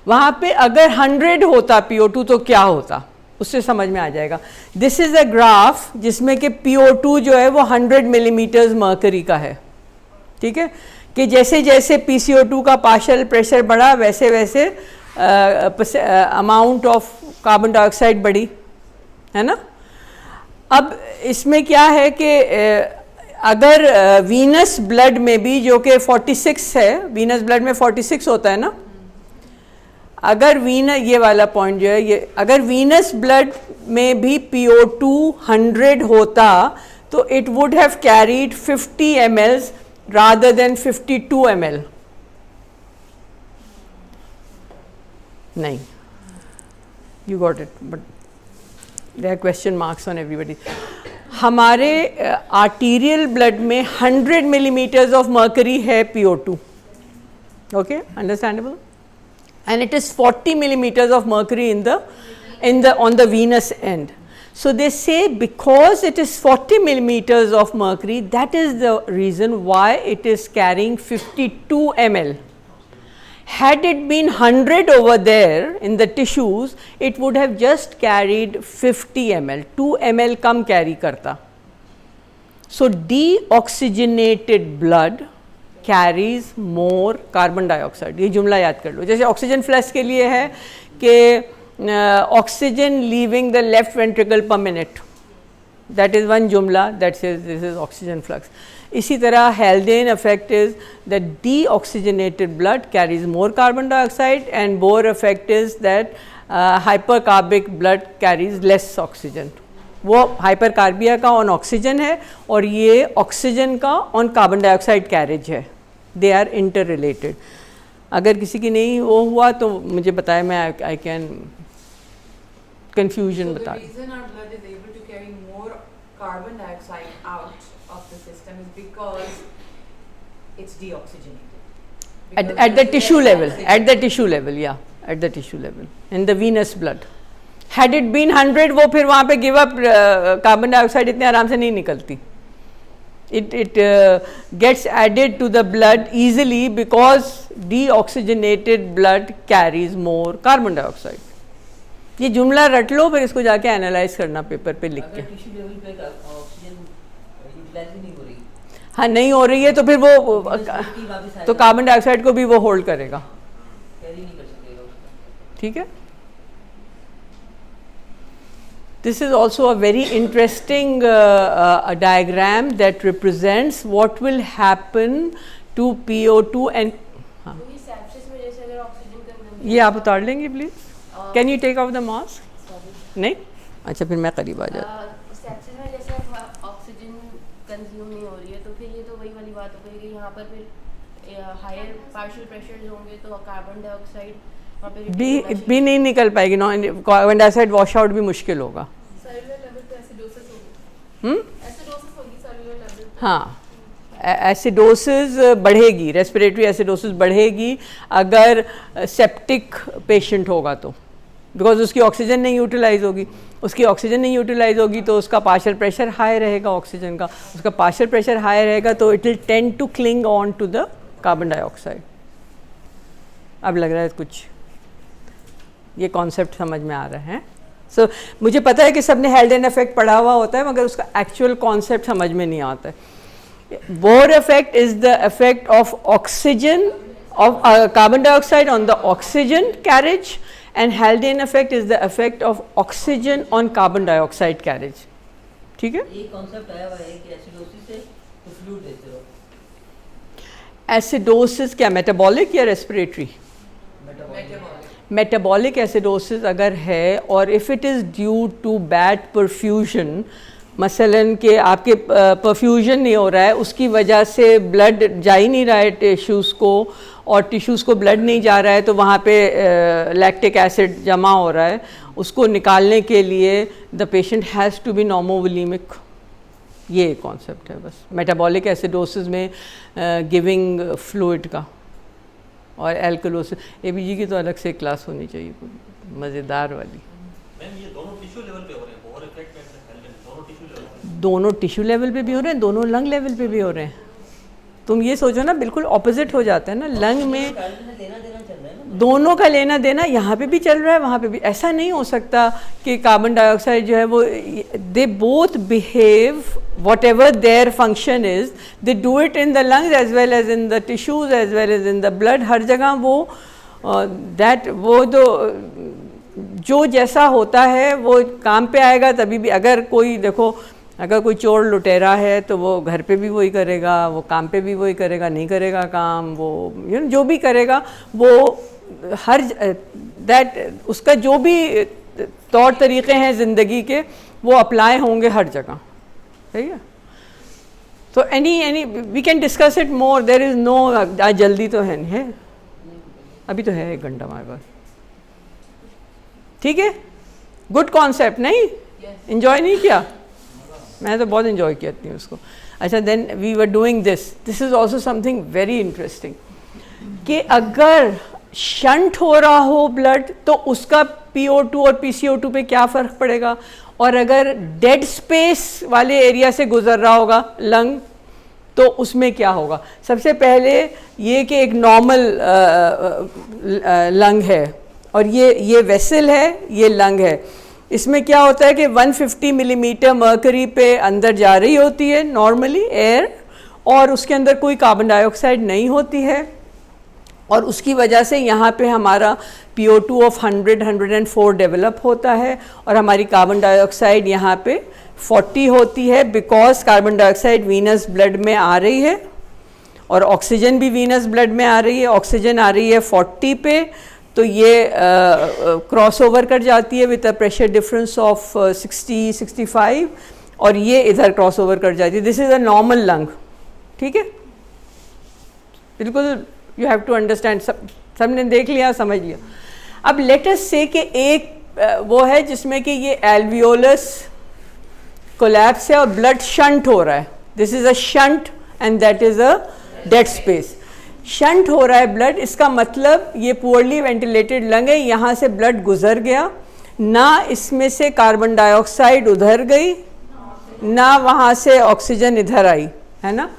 वहाँ पे अगर 100 होता PO2 तो क्या होता, उससे समझ में आ जाएगा. दिस इज़ अ ग्राफ जिसमें कि PO2 जो है वो 100 मिलीमीटर्स मर्करी का है. ठीक है, कि जैसे जैसे PCO2 का पार्शियल प्रेशर बढ़ा वैसे वैसे अमाउंट ऑफ कार्बन डाइऑक्साइड बढ़ी, है ना. अब इसमें क्या है कि अगर वीनस ब्लड में भी, जो कि 46 है, वीनस ब्लड में 46 होता है ना, अगर ये वाला पॉइंट जो है ये, अगर वीनस ब्लड में भी PO2 100 होता तो it would have carried 50 ml rather than 52 ml. नहीं, you got it, but there are question marks on everybody. हमारे आर्टीरियल ब्लड में 100 मिलीमीटर्स ऑफ मर्करी है PO2. Okay, understandable. And it is 40 millimeters of mercury on the venous end. So they say because it is 40 millimeters of mercury, that is the reason why it is carrying 52 ml. Had it been 100 over there in the tissues, it would have just carried 50 ml. 2 ml come carry करता. So deoxygenated blood carries more carbon dioxide. ये जुमला याद कर लो. जैसे oxygen flux के लिए है कि oxygen leaving the left ventricle per minute, that is one जुमला that says this is oxygen flux. इसी तरह Haldane effect is that deoxygenated blood carries more carbon dioxide and Bohr effect is that hypercarbic blood carries less oxygen. वो hypercarbia का on oxygen है और ये oxygen का on carbon dioxide carriage है. They are interrelated. अगर किसी की नहीं वो हुआ तो मुझे बताए, मैं आई कैन confusion So बता the reason our blood is able to carry more carbon dioxide out of the system is because it's deoxygenated. at Because the there's tissue less level, oxygen. at the tissue level, yeah, at the tissue level in the venous blood. Had it been 100, वो फिर वहाँ पे give up carbon dioxide इतने आराम से नहीं निकलती. It gets added to the blood easily because deoxygenated blood carries more carbon dioxide. ये जुमला रट लो, फिर इसको जाके एनालाइज करना पेपर पे लिख के. अगर टिश्यू लेवल पे ऑक्सीजन यूटिलाइज ही नहीं हो रही, हाँ, नहीं हो रही है तो फिर वो वापस आ तो कार्बन डाइऑक्साइड को भी वो होल्ड करेगा. कैरी नहीं कर सकेगा उसको. ठीक है. This is also a very interesting a diagram that represents what will happen to PO2 and हाँ. वही sepsis में जैसे अगर ऑक्सीजन कंजम्पशन ये आप उतार लेंगे please. Can you take off the mask? नहीं, अच्छा फिर मैं करीब आ जाता. सेप्सिस में जैसे ऑक्सीजन कंज्यूम नहीं हो रही है तो फिर ये तो वही वाली बात हो गई कि यहाँ पर फिर हायर पार्शियल प्रेशर्स होंगे तो कार्बन डाइऑक्साइड वहाँ पे भी नहीं निकल पाएगी. कार्बन डाइऑक्साइड वॉश आउट भी मुश्किल होगा. सेलुलर लेवल पे एसिडोसिस होगी. एसिडोसिस होगी सेलुलर लेवल पे. हाँ, एसिडोसिस बढ़ेगी, रेस्पिरेटरी एसिडोसिस बढ़ेगी अगर सेप्टिक पेशेंट होगा तो, बिकॉज उसकी ऑक्सीजन नहीं यूटिलाइज होगी. उसकी ऑक्सीजन नहीं यूटिलाइज होगी तो उसका पार्शियल प्रेशर हाई रहेगा ऑक्सीजन का. उसका पार्शियल प्रेशर हाई रहेगा तो it will tend to cling on to the carbon dioxide. अब लग रहा है कुछ ये कॉन्सेप्ट समझ में आ रहा है. सो मुझे पता है कि सबने हेल्डेन इफेक्ट पढ़ा हुआ होता है, मगर उसका एक्चुअल कॉन्सेप्ट समझ में नहीं आता है. Bohr effect is the effect of oxygen, of carbon dioxide on the oxygen carriage, and Haldane effect is the effect of oxygen on carbon dioxide carriage. ठीक है. एक कॉन्सेप्ट आया हुआ है कि एसिडोसिस से तो फ्लूइड देते हो. एसिडोसिस क्या मेटाबॉलिक या रेस्पिरेटरी? मेटाबॉलिक एसिडोसिस अगर है और if it is due to bad perfusion, मसलन कि आपके परफ्यूजन नहीं हो रहा है, उसकी वजह से ब्लड जा ही नहीं रहा है टिश्यूज़ को, और टिश्यूज़ को ब्लड नहीं जा रहा है तो वहाँ पे लैक्टिक एसिड जमा हो रहा है. उसको निकालने के लिए the patient has to be normovolaemic. ये कॉन्सेप्ट है बस मेटाबॉलिक एसिडोसिस में गिविंग फ्लूइड का. और एल्कलोसिस एबीजी की तो अलग से क्लास होनी चाहिए, मज़ेदार वाली. मैम ये दोनों टिश्यू लेवल पे हो रहे हैं, बोहर इफेक्ट एंड हेल्डेन दोनों टिश्यू लेवल पे. दोनों टिश्यू लेवल पे भी हो रहे हैं, दोनों लंग लेवल पे भी हो रहे हैं. तुम ये सोचो ना, बिल्कुल ऑपोजिट हो जाता है ना. लंग में लेना देना चल रहा है ना. दोनों का लेना देना यहाँ पे भी चल रहा है, वहाँ पे भी. ऐसा नहीं हो सकता कि कार्बन डाइऑक्साइड जो है वो they both behave whatever their function is, they do it in the lungs as well as in the tissues as well as in the blood. हर जगह वो दैट वो जो जैसा होता है वो काम पे आएगा तभी भी. अगर कोई देखो, अगर कोई चोर लुटेरा है तो वो घर पे भी वही करेगा, वो काम पे भी वही करेगा, नहीं करेगा काम वो जो भी करेगा वो हर दैट उसका जो भी तौर तरीक़े हैं ज़िंदगी के वो अप्लाई होंगे हर जगह. सही है. तो any we can discuss it more. There is no आज जल्दी तो है नहीं है, अभी तो है 1 घंटा हमारे पास. ठीक है. Good concept. नहीं इन्जॉय नहीं किया? मैं तो बहुत इन्जॉय करती हूँ उसको. अच्छा, then we were doing this is also something very interesting कि अगर शंट हो रहा हो ब्लड तो उसका PO2 और PCO2 पे क्या फ़र्क पड़ेगा, और अगर डेड स्पेस वाले एरिया से गुजर रहा होगा लंग तो उसमें क्या होगा. सबसे पहले ये कि एक नॉर्मल लंग है और ये वेसल है, ये लंग है. इसमें क्या होता है कि 150 मिलीमीटर मर्करी पे अंदर जा रही होती है नॉर्मली एयर, और उसके अंदर कोई कार्बन डाइऑक्साइड नहीं होती है, और उसकी वजह से यहाँ पे हमारा PO2 ऑफ 100-104 डेवलप होता है, और हमारी कार्बन डाइऑक्साइड यहाँ पे 40 होती है, because carbon dioxide venous blood में आ रही है और ऑक्सीजन भी वीनस ब्लड में आ रही है. ऑक्सीजन आ रही है 40 पे, तो ये क्रॉस ओवर कर जाती है with a pressure difference of 60-65, और ये इधर क्रॉस ओवर कर जाती है. This is a normal lung. ठीक है, बिल्कुल यू हैव टू अंडरस्टैंड. सबने देख लिया, समझ लिया. अब लेट अस से कि एक वो है जिसमें कि ये एल्वियोलस कोलैप्स है और ब्लड शंट हो रहा है. This is a shunt and that is a dead space. Shunt हो रहा है ब्लड, इसका मतलब ये पुअरली वेंटिलेटेड लंग है, यहाँ से ब्लड गुजर गया, ना इसमें से कार्बन डाइऑक्साइड उधर गई, ना वहाँ से ऑक्सीजन इधर आई, है ना.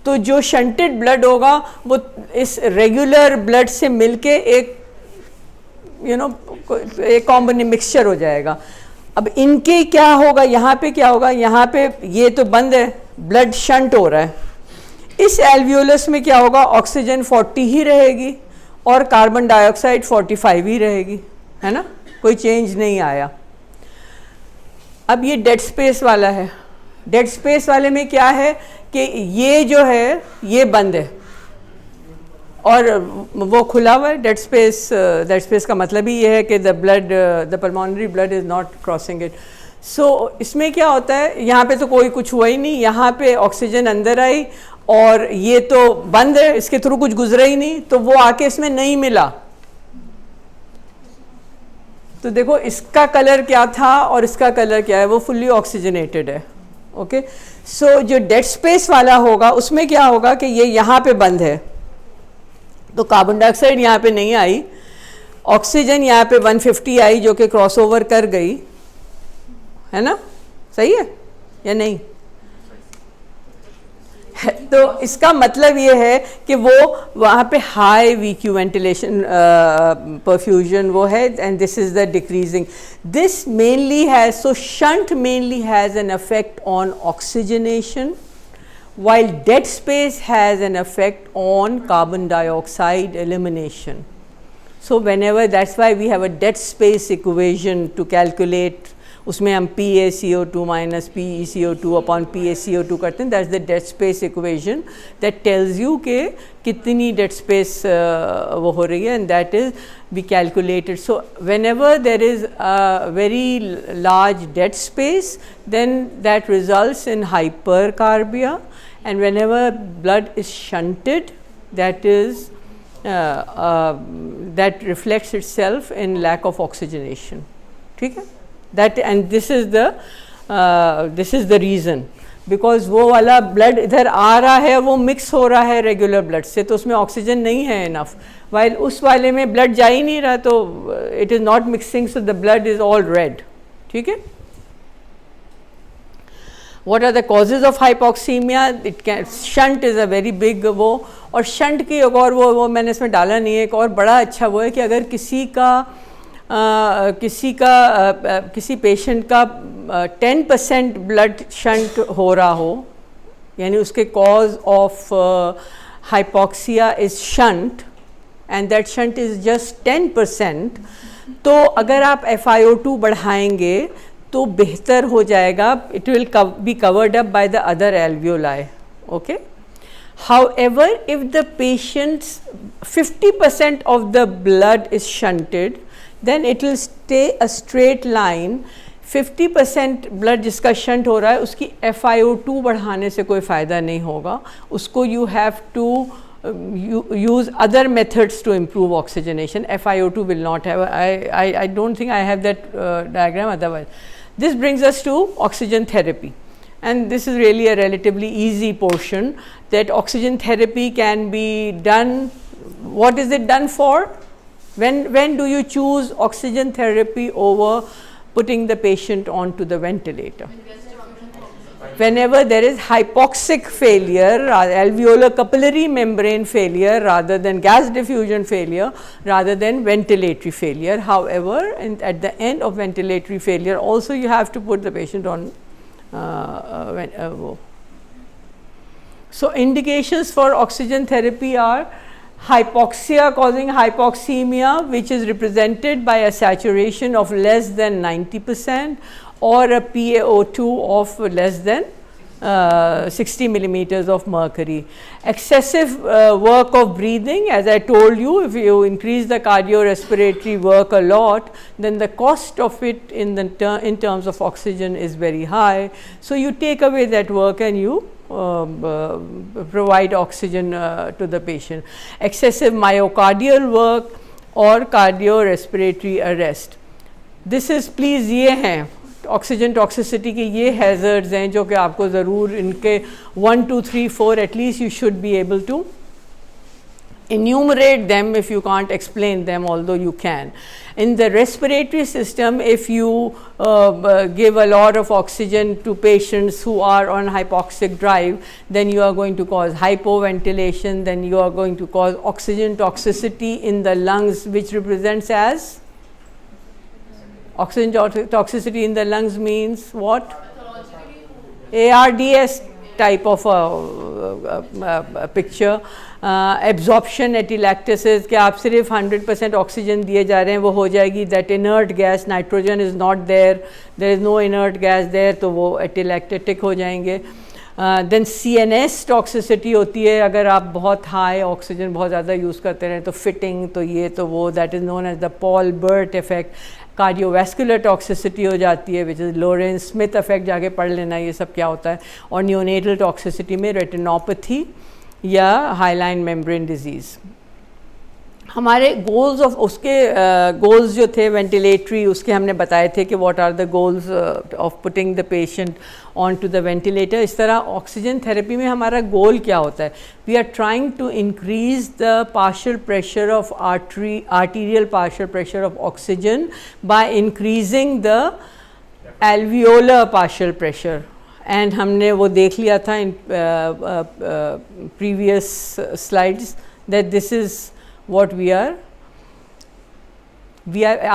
तो जो शंटेड ब्लड होगा वो इस रेगुलर ब्लड से मिलके एक एक कॉम्बिनेशन मिक्सचर हो जाएगा. अब इनके क्या होगा, यहाँ पे क्या होगा, यहाँ पे ये तो बंद है, ब्लड शंट हो रहा है. इस एल्वियोलस में क्या होगा, ऑक्सीजन 40 ही रहेगी और कार्बन डाइऑक्साइड 45 ही रहेगी, है ना, कोई चेंज नहीं आया. अब ये डेड स्पेस वाला है. डेड स्पेस वाले में क्या है कि ये जो है ये बंद है और वो खुला हुआ है. डेड स्पेस का मतलब ही ये है कि the pulmonary blood is not crossing it. So इसमें क्या होता है, यहाँ पे तो कोई कुछ हुआ ही नहीं, यहाँ पे ऑक्सीजन अंदर आई और ये तो बंद है, इसके थ्रू कुछ गुजरा ही नहीं, तो वो आके इसमें नहीं मिला. तो देखो इसका कलर क्या था और इसका कलर क्या है, वो फुल्ली ऑक्सीजनेटेड है. ओके, सो जो डेड स्पेस वाला होगा उसमें क्या होगा कि ये यहाँ पे बंद है, तो कार्बन डाइऑक्साइड यहाँ पे नहीं आई, ऑक्सीजन यहाँ पे 150 आई जो कि क्रॉसओवर कर गई, है ना, सही है या नहीं. तो इसका मतलब ये है कि वो वहाँ पे हाई VQ वेंटिलेशन परफ्यूजन वो है, and this is the decreasing. This mainly has, so shunt mainly has an affect on oxygenation, while dead space has an effect on carbon dioxide elimination. So whenever, that's why we have a dead space equation to calculate, उसमें हम PaCO2 minus PeCO2 upon PaCO2 करते हैं. That's the dead space equation that tells you कि कितनी dead space वो हो रही है, and that is we calculated. So whenever there is a very large dead space, then that results in hypercarbia, and whenever blood is shunted, that is that reflects itself in lack of oxygenation. ठीक है. That, and this is the reason, because वो वाला blood इधर आ रहा है, वो mix हो रहा है regular blood से, तो उसमें oxygen नहीं है enough, while उस वाले में blood जा ही नहीं रहा, तो it is not mixing, so the blood is all red. ठीक है. What are the causes of hypoxemia? It can, shunt is a very big वो, और shunt की एक और वो मैंने इसमें डाला नहीं है, एक और बड़ा अच्छा वो है कि अगर किसी पेशेंट का 10% ब्लड शंट हो रहा हो, यानी उसके cause of hypoxia is shunt and that shunt is just 10%, तो अगर आप FiO2 बढ़ाएंगे तो बेहतर हो जाएगा. It will be covered up by the other alveoli. Okay. However, if the patient's 50% of the blood is shunted, then it will stay a straight line. 50% blood जिसका shunt हो रहा है उसकी FiO2 बढ़ाने से कोई फ़ायदा नहीं होगा, उसको you have to use other methods to improve oxygenation. FiO2 will not have, I don't think I have that diagram otherwise. This brings us to oxygen therapy, and this is really a relatively easy portion, that oxygen therapy can be done. What is it done for? When do you choose oxygen therapy over putting the patient onto the ventilator? Whenever there is hypoxic failure, alveolar capillary membrane failure rather than gas diffusion failure, rather than ventilatory failure. However, at the end of ventilatory failure also you have to put the patient on so indications for oxygen therapy are hypoxia causing hypoxemia, which is represented by a saturation of less than 90% or a PaO2 of less than 60 millimeters of mercury. Excessive work of breathing, as I told you, if you increase the cardiorespiratory work a lot, then the cost of it in terms of oxygen is very high. So you take away that work and you provide oxygen to the patient. Excessive myocardial work or cardiorespiratory arrest. This is, please, ये हैं oxygen toxicity के ये hazards हैं जो कि आपको ज़रूर इनके 1, 2, 3, 4 at least you should be able to enumerate them if you can't explain them, although you can. In the respiratory system, if you give a lot of oxygen to patients who are on hypoxic drive, then you are going to cause hypoventilation, then you are going to cause oxygen toxicity in the lungs, which represents as oxygen toxicity in the lungs means what? ARDS type of a picture. Absorption atelectasis कि आप सिर्फ 100% oxygen दिए जा रहे हैं वो हो जाएगी. That inert gas nitrogen is not there, there is no inert gas there, तो वो एटिलैक्टेटिक हो जाएंगे. देन CNS टॉक्सिसिटी होती है अगर आप बहुत हाई ऑक्सीजन बहुत ज़्यादा यूज़ करते रहें, तो फिटिंग, तो ये तो वो, that is known as the Paul Bert effect. Cardiovascular toxicity हो जाती है which is Lorrain Smith effect, जाके पढ़ लेना ये सब क्या होता है. और न्यूनेटल टॉक्सिसिटी में रेटिनोपैथी या हाईलाइन मेम्ब्रेन डिजीज़. हमारे गोल्स ऑफ उसके गोल्स जो थे वेंटिलेटरी, उसके हमने बताए थे कि what are the goals of putting the patient on to the ventilator. इस तरह ऑक्सीजन थेरेपी में हमारा गोल क्या होता है? We are trying to increase the partial pressure of arterial partial pressure of oxygen by increasing the alveolar partial pressure. And हमने वो देख लिया था in previous slides that this is what we are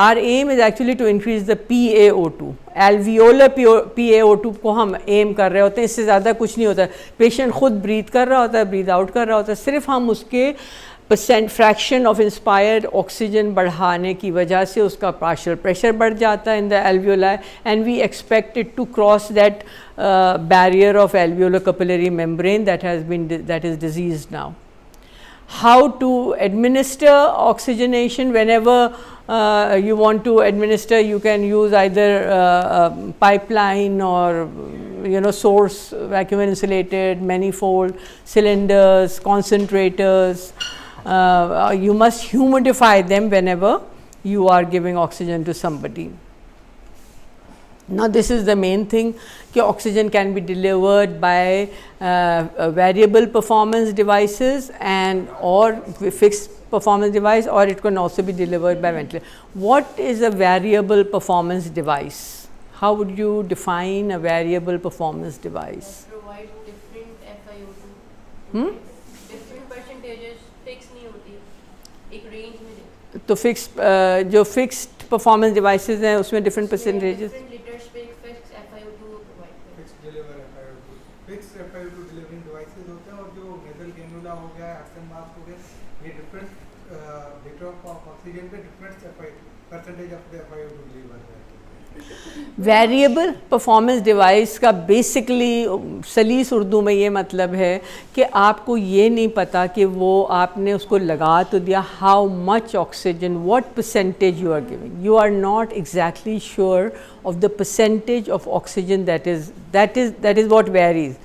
our aim is actually to increase the PaO2, alveolar PaO2 को हम M कर रहे होते हैं. इससे ज़्यादा कुछ नहीं होता है. पेशेंट खुद ब्रीथ कर रहा होता है, ब्रीथ आउट कर रहा होता है, सिर्फ हम उसके फ्रैक्शन ऑफ इंस्पायर्ड ऑक्सीजन बढ़ाने की वजह से उसका पार्शियल प्रेशर बढ़ जाता है in the alveoli, and we expect it to cross that barrier of alveolar capillary membrane that is diseased now. How to administer oxygenation? Whenever you want to administer, you can use either pipeline or source vacuum insulated, manifold cylinders, concentrators. You must humidify them whenever you are giving oxygen to somebody. Now this is the main thing कि oxygen can be delivered by variable performance devices and or fixed performance device, or it can also be delivered by ventilator. What is a variable performance device? How would you define a variable performance device? Provide different FiO2. Different percentages fixed नहीं होती है, एक range में. तो fixed जो fixed performance devices हैं उसमें different percentages. Different liters पे fixed FiO2 provide. Fixed deliver FiO2, fixed FiO2 delivering devices होते हैं. और जो nasal cannula हो गया, oxygen mask हो गया, ये different liter of oxygen पे different percentage of the FiO2 deliver करते हैं. वेरिएबल परफॉर्मेंस डिवाइस का बेसिकली सलीस उर्दू में ये मतलब है कि आपको ये नहीं पता कि वो आपने उसको लगा तो दिया, how much oxygen, what percentage you are giving. You are not exactly sure of the percentage of oxygen that is what varies.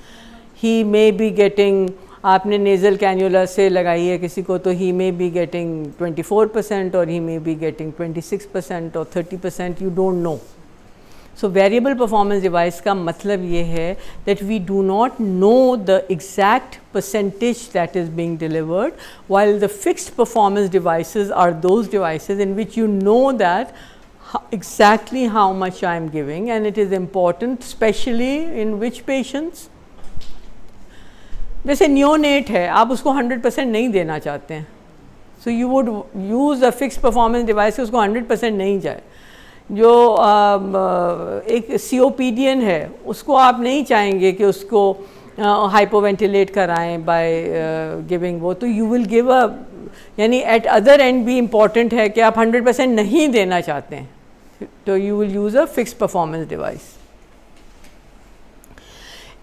He may be getting, आपने नेज़ल कैन्यूला से लगाई है किसी को, तो ही मे बी गेटिंग 24% और ही may be getting 26% और 30%, you don't know. So variable performance device का मतलब ये है that we do not know the exact percentage that is being delivered, while the fixed performance devices are those devices in which you know that exactly how much I am giving, and it is important especially in which patients. जैसे neonate है, आप उसको 100% नहीं देना चाहते हैं, so you would use a fixed performance device, उसको 100% नहीं जाए. जो एक COPDN है उसको आप नहीं चाहेंगे कि उसको हाइपोवेंटिलेट कराएं बाय गिविंग वो, तो यू विल गिव अ, यानी एट अदर एंड भी इम्पॉर्टेंट है कि आप 100% नहीं देना चाहते हैं, तो you will use a fixed performance device.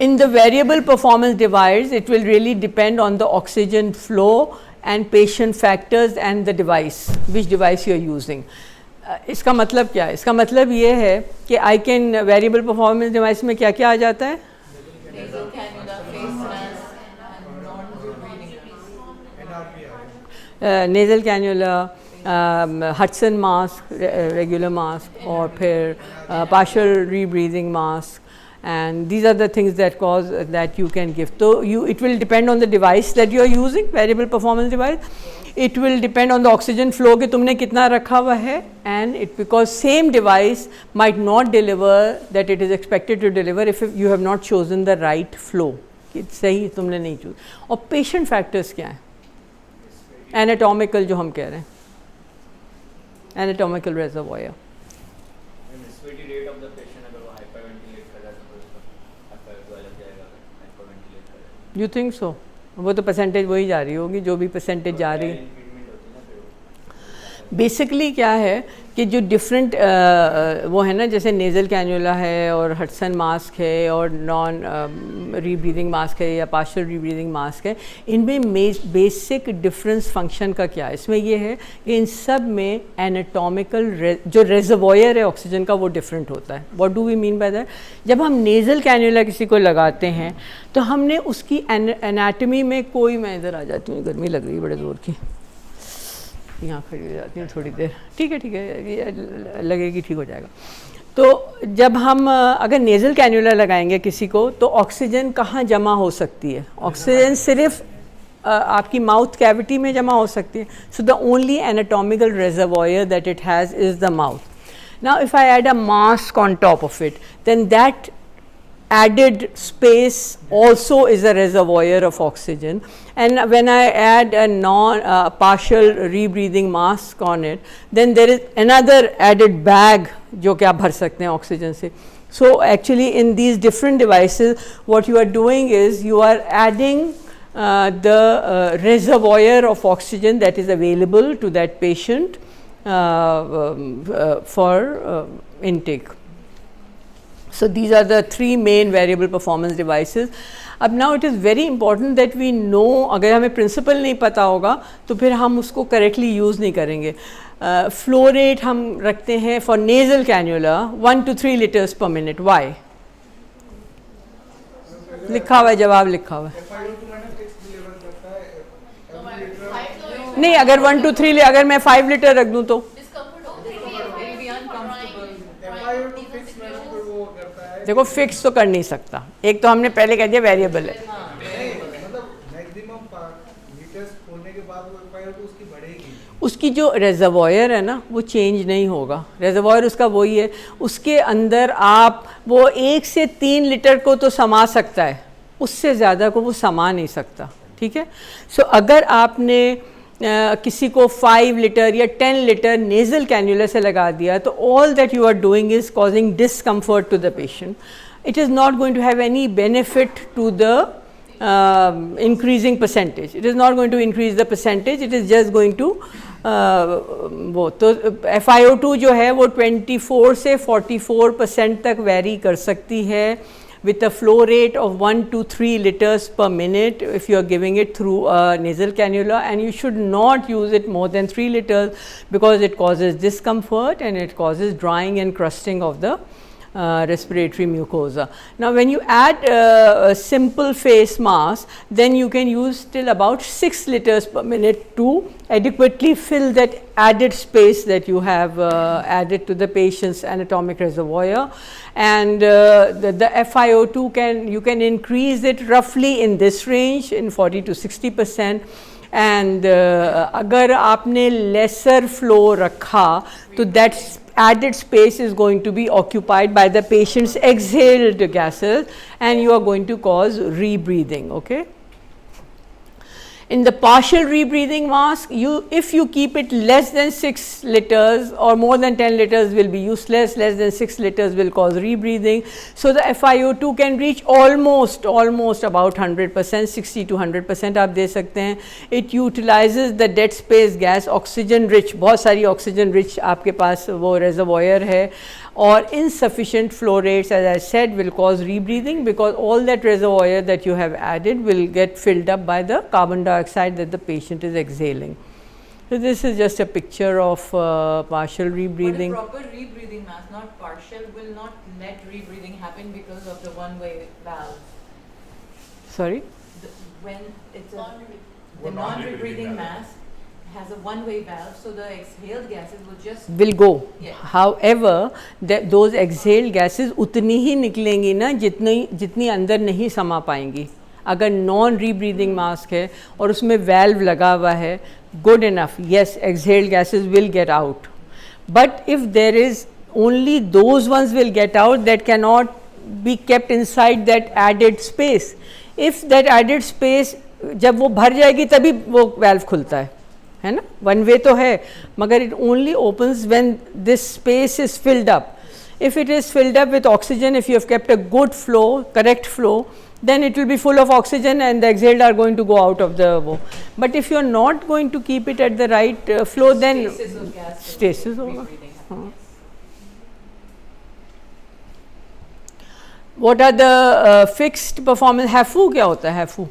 In the variable performance device, it will really depend on the oxygen flow and patient factors and the device, which device you are using. इसका मतलब क्या है? इसका मतलब ये है कि I can variable performance device में क्या क्या आ जाता है? Nasal cannula, face nasal cannula, Hudson mask, regular mask, और फिर partial rebreathing mask, and these are the things that cause that you can give. So it will depend on the device that you are using, variable performance device. It will depend on the oxygen flow कि तुमने कितना रखा हुआ है, and it because same device might not deliver that it is expected to deliver if you have not chosen the right flow. कि सही तुमने नहीं चूज. और patient factors क्या हैं? Anatomical जो हम कह रहे हैं, anatomical reservoir. Respiratory rate of the patient अगर वो हाइपरवेंटिलेट कर रहा है तो उसका एफआईओ अलग जाएगा हाइपरवेंटिलेट कर रहा है. You think so? वो तो परसेंटेज वही जा रही होगी जो भी परसेंटेज जा रही है. ट्रीटमेंट होती है ना फिर वो बेसिकली क्या है कि जो डिफरेंट वो है ना, जैसे नेज़ल कैन्यूला है और हडसन मास्क है और नॉन रीब्रीदिंग मास्क है या पार्शियल रीब्रीदिंग मास्क है, इनमें बेसिक डिफरेंस फंक्शन का क्या है? इसमें ये है कि इन सब में एनाटॉमिकल जो रेजर्वॉयर है ऑक्सीजन का वो डिफरेंट होता है. What do we mean by that? जब हम नेज़ल कैन्यूला किसी को लगाते हैं तो हमने उसकी एनाटमी में कोई, मैं इधर आ जाती हूँ, गर्मी लग रही है बड़े ज़ोर की, यहाँ खड़ी हो जाती हूँ थोड़ी देर. ठीक है ये लगेगी, ठीक हो जाएगा. तो जब हम अगर नेज़ल कैन्यूला लगाएंगे किसी को तो ऑक्सीजन कहाँ जमा हो सकती है? ऑक्सीजन सिर्फ आपकी माउथ कैविटी में जमा हो सकती है. So the only anatomical reservoir that it has is the mouth. Now if I add a mask on top of it, then that added space also is a reservoir of oxygen, and when I add a partial rebreathing mask on it, then there is another added bag जो कि आप भर सकते हैं oxygen से. So actually in these different devices what you are doing is you are adding the reservoir of oxygen that is available to that patient for intake. So these are the three main variable performance devices. अब now it is very important that we know, अगर हमें principle नहीं पता होगा तो फिर हम उसको correctly use नहीं करेंगे. Flow rate हम रखते हैं for nasal cannula 1 to 3 liters per minute. Why? लिखा हुआ है, जवाब लिखा हुआ है. नहीं, अगर 1 to 3 अगर मैं 5 लीटर रख दूँ तो देखो फिक्स तो कर नहीं सकता. एक तो हमने पहले कह दिया वेरिएबल है. उसकी जो रेजर्वॉयर है ना वो चेंज नहीं होगा. रेजर्वॉयर उसका वही है. उसके अंदर आप वो 1 से 3 लीटर को तो समा सकता है, उससे ज़्यादा को वो समा नहीं सकता. ठीक है. सो अगर आपने किसी को 5 लीटर या 10 लीटर नेज़ल कैन्यूला से लगा दिया तो all that you are doing is causing discomfort to the patient. It is not going to have any benefit to the increasing percentage. It is not going to increase the percentage, it is just going to वो तो FiO2 जो है वो 24 से 44% तक very कर सकती है with a flow rate of 1 to 3 liters per minute if you are giving it through a nasal cannula, and you should not use it more than 3 liters because it causes discomfort and it causes drying and crusting of the respiratory mucosa. Now when you add a simple face mask, then you can use till about 6 liters per minute to adequately fill that added space that you have added to the patient's anatomic reservoir. And the FiO2 you can increase it roughly in this range in 40 to 60%. And अगर आपने lesser flow रखा तो that added space is going to be occupied by the patient's exhaled gases and you are going to cause rebreathing. Okay. In the partial rebreathing mask, if you keep it less than 6 liters or more than 10 liters will be useless, less than 6 liters will cause rebreathing. So the FiO2 can reach almost about 100%, 60 to 100% आप दे सकते हैं. It utilizes the dead space gas, oxygen rich, बहुत सारी oxygen rich आपके पास वो reservoir है. Or insufficient flow rates, as I said, will cause rebreathing because all that reservoir that you have added will get filled up by the carbon dioxide that the patient is exhaling. So this is just a picture of partial rebreathing. But a proper rebreathing mask, not partial, will not let rebreathing happen because of the one-way valve. Sorry? When it's the non-rebreathing mask has a one-way valve, so the exhaled gases will just will go. Yeah. However, those exhaled gases उतनी ही निकलेंगी ना जितनी अंदर नहीं समा पाएंगी. अगर non rebreathing mask है और उसमें वैल्व लगा हुआ है, good enough, yes, exhaled gases will get out. But if there is only those ones will get out that cannot be kept inside that added space. If that added space जब वो भर जाएगी तभी वो valve खुलता है ना. One way तो है, मगर it only opens when this space is filled up. If it is filled up with oxygen, if you have kept a good flow, correct flow, then it will be full of oxygen and the exhaled are going to go out of the वो. But if you are not going to keep it at the right flow, then stasis of gas. stasis होगा. rebreathing हाँ. happens. What are the fixed performance? HAFU क्या होता है? HAFU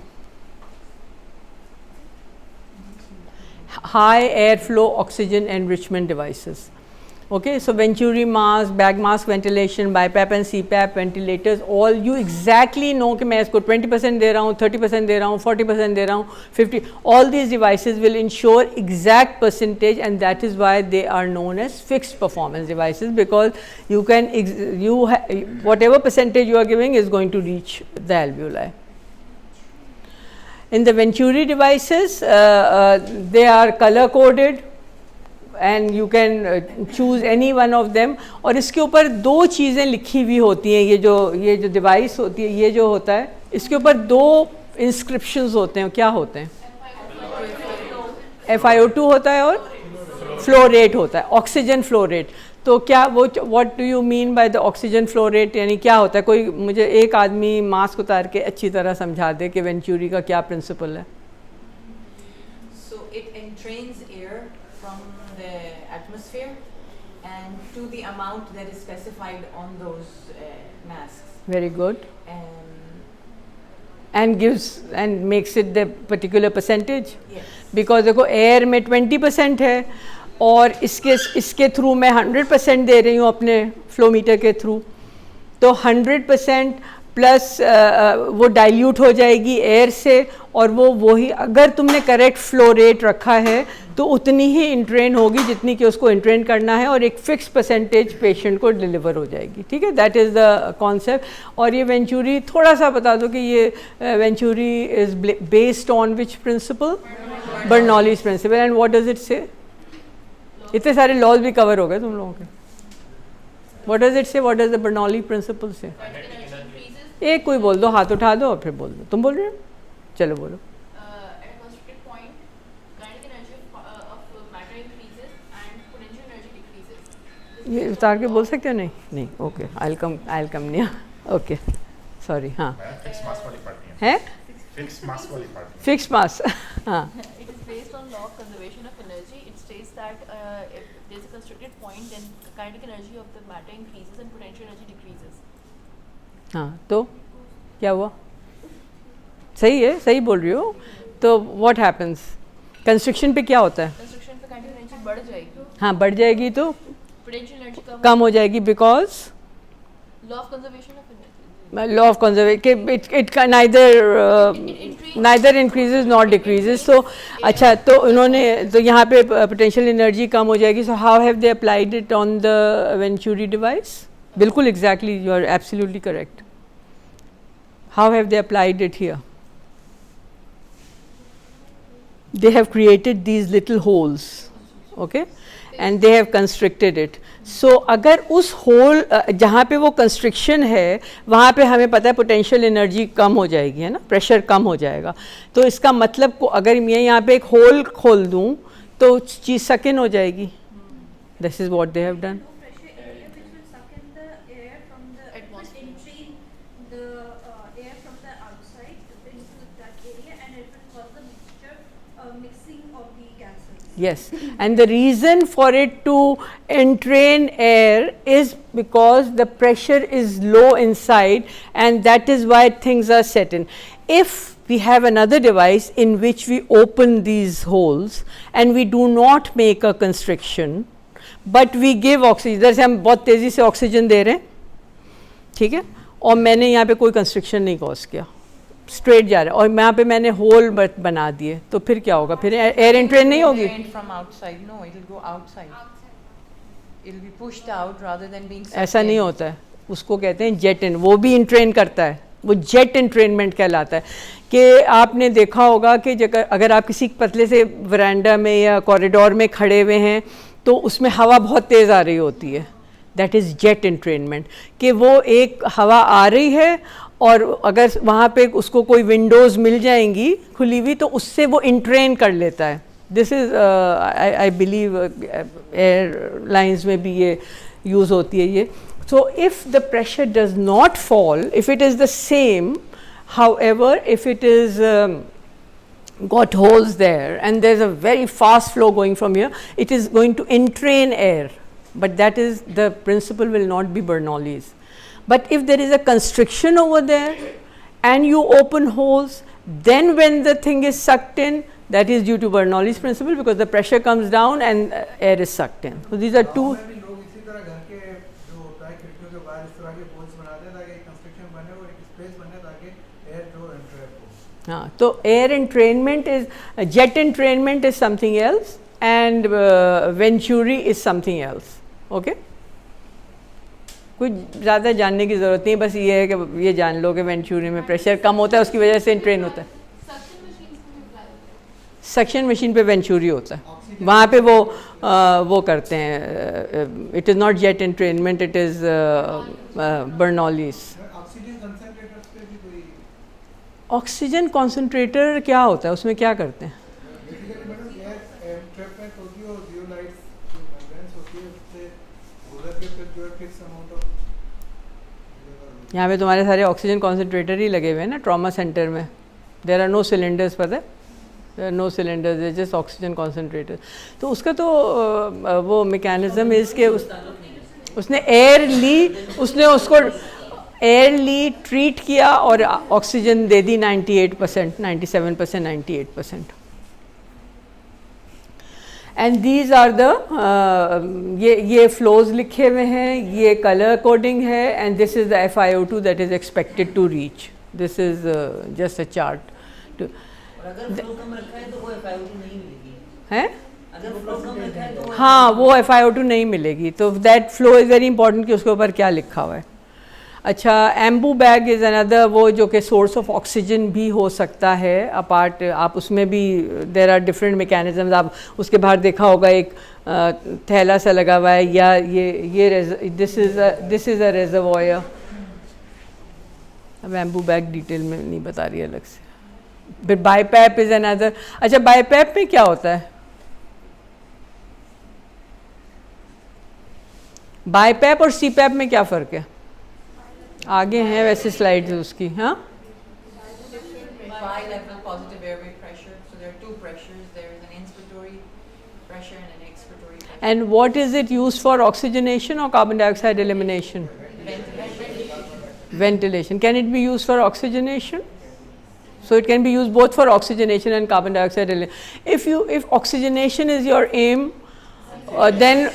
high airflow oxygen enrichment devices. Okay, so Venturi mask, bag mask ventilation, BiPAP and CPAP ventilators, all you exactly know कि मैं इसको 20% दे रहा हूँ, 30% दे रहा हूँ, 40% दे रहा हूँ, 50. All these devices will ensure exact percentage, and that is why they are known as fixed performance devices, because you can whatever percentage you are giving is going to reach the alveoli. In the Venturi devices, they are color coded and you can choose any one of them. और इसके ऊपर दो चीज़ें लिखी हुई होती हैं. ये जो डिवाइस होती है, ये जो होता है, इसके ऊपर दो इंस्क्रिप्शंस होते हैं. क्या होते हैं? FiO2 होता है और फ्लो रेट होता है, ऑक्सीजन फ्लो रेट. तो क्या वो what do you mean by the oxygen flow rate, यानी क्या होता है? कोई मुझे एक आदमी मास्क उतार के अच्छी तरह समझा दे कि वेंचुरी का क्या प्रिंसिपल है. So it entrains air from the atmosphere and to the amount that is specified on those masks. Very good. And gives and makes it the particular percentage. Yes. Because देखो air में 20% है और इसके through मैं 100% दे रही हूँ अपने flow meter के थ्रू, तो 100% प्लस वो डाइल्यूट हो जाएगी एयर से, और वो वही अगर तुमने करेक्ट फ्लो रेट रखा है तो उतनी ही इंट्रेन होगी जितनी कि उसको इंट्रेन करना है, और एक फिक्स परसेंटेज पेशेंट को डिलीवर हो जाएगी. ठीक है, दैट इज़ द कॉन्सेप्ट. और ये वेंचुरी थोड़ा सा बता दो कि ये venturi is based on which principle? Bernoulli's principle. And what does it say? इतने सारे लॉज भी कवर हो गए तुम लोगों के. What does it say? What does the Bernoulli principle say? एक कोई बोल दो, हाथ उठा दो और फिर बोल दो. तुम बोल रहे हो? चलो बोलो. ये उतार के बोल सकते हो? नहीं नहीं, okay, I will come near. Okay, sorry. हाँ, फिक्स मास वाली पार्टी है, फिक्स मास वाली पार्टी. Fix mass. हाँ. It is based on law of conservation of energy. It states that if there is a constricted point, then the kinetic energy of the matter increases and potential energy decreases. हाँ, तो क्या हुआ? सही है, सही बोल रही हो. तो व्हाट हैपन्स? कंस्ट्रक्शन पे क्या होता है? कंस्ट्रक्शन पे kinetic energy बढ़ जाएगी. हाँ, बढ़ जाएगी तो Potential energy कम हो जाएगी, because law of conservation of energy. law of conservation, it can neither increases nor decreases. So अच्छा, तो उन्होंने तो यहाँ पे पोटेंशियल एनर्जी कम हो जाएगी. So how have they applied it on the venturi device? बिल्कुल exactly, you are absolutely correct. How have they applied it here? They have created these little holes, okay, and they have constricted it. So अगर उस whole जहाँ पे वो constriction है वहाँ पे हमें पता है पोटेंशियल एनर्जी कम हो जाएगी, है ना, प्रेशर कम हो जाएगा. तो इसका मतलब को अगर मैं यहाँ पे एक होल खोल दूँ तो चीज़ सकिन हो जाएगी. This is what they have done. Yes, and the reason for it to entrain air is because the pressure is low inside, and that is why things are set in. If we have another device in which we open these holes and we do not make a constriction, but we give oxygen, जैसे हम बहुत तेज़ी से oxygen दे रहे हैं, ठीक है, और मैंने यहाँ पे कोई कंस्ट्रिक्शन नहीं कॉज किया, स्ट्रेट जा रहा है और यहाँ पे मैंने होल बना दिए, तो फिर क्या होगा, फिर एयर एंट्रेन नहीं होगी। From outside, no, it will go outside. It will be pushed out rather than being. ऐसा नहीं होता है, उसको कहते हैं जेट इन, वो भी इंट्रेन करता है, वो जेट इंट्रेनमेंट कहलाता है। कि आपने देखा होगा कि अगर आप किसी पतले से वरांडा में या कॉरिडोर में खड़े हुए हैं तो उसमें हवा बहुत तेज़ आ रही होती है, दैट इज़ जेट इंट्रेनमेंट। कि वो एक हवा आ रही है और अगर वहाँ पे उसको कोई विंडोज़ मिल जाएंगी खुली हुई तो उससे वो इंट्रेन कर लेता है। This is I believe airlines में भी ये यूज़ होती है ये। So if the pressure does not fall, if it is the same, however, if it is got holes there and there's a very fast flow going from here, it is going to entrain air, but that is the principle will not be Bernoulli's. But if there is a constriction over there and you open holes, then when the thing is sucked in, that is due to Bernoulli's principle because the pressure comes down and air is sucked in. So these are two. तो air entrainment is, jet entrainment is something else and venturi is something else. Okay, कुछ ज़्यादा जानने की ज़रूरत नहीं, बस ये है कि ये जान लो कि वेंचुरी में प्रेशर कम होता है, उसकी वजह से एंट्रेन होता है। सक्शन मशीन पे वेंचुरी होता है, वहाँ पे वो करते हैं। It is not jet entrainment, it is Bernoulli's. Oxygen concentrator क्या होता है, उसमें क्या करते हैं? यहाँ पे तुम्हारे सारे ऑक्सीजन कॉन्सेंट्रेटर ही लगे हुए हैं ना ट्रॉमा सेंटर में। देयर आर नो सिलेंडर्स, पता है, there are no cylinders, just oxygen concentrator. तो उसका तो वो मैकेनिज्म इज़ के उसने एयर ली, उसने उसको एयर ली, ट्रीट किया और ऑक्सीजन दे दी 98%, 97%, 98%। एंड दीज आर द ये फ्लोज लिखे हुए हैं, ये कलर कोडिंग है, and this is the FiO2 that is expected to reach. This is just a chart to. अगर फ्लो कम रखा है तो वो FiO2 नहीं मिलेगी है, अगर फ्लो कम रखा है तो हाँ वो FiO2 नहीं मिलेगी। तो that flow is very important कि उसके ऊपर क्या लिखा हुआ है। अच्छा, एम्बू बैग इज़ अनदर, वो जो कि सोर्स ऑफ ऑक्सीजन भी हो सकता है अपार्ट, आप उसमें भी देर आर डिफरेंट मैकेनिज्म्स। आप उसके बाहर देखा होगा एक थैला सा लगा हुआ है, या ये दिस इज़ अ रेजर्वॉयर। अब एम्बू बैग डिटेल में नहीं बता रही अलग से। फिर बाईपैप इज़ अनदर। अच्छा, बाईपैप में क्या होता है? बाईपैप और सीपैप में क्या फ़र्क है? आगे हैं वैसे स्लाइड्स उसकी। हाँ, Bi-level positive airway pressure. So there are two pressures. There is an inspiratory pressure and an expiratory pressure. and what is it used for, oxygenation or carbon dioxide elimination? Ventilation. Can it be used for oxygenation? So it can be used both for oxygenation and carbon dioxide elimination. If oxygenation is your aim, then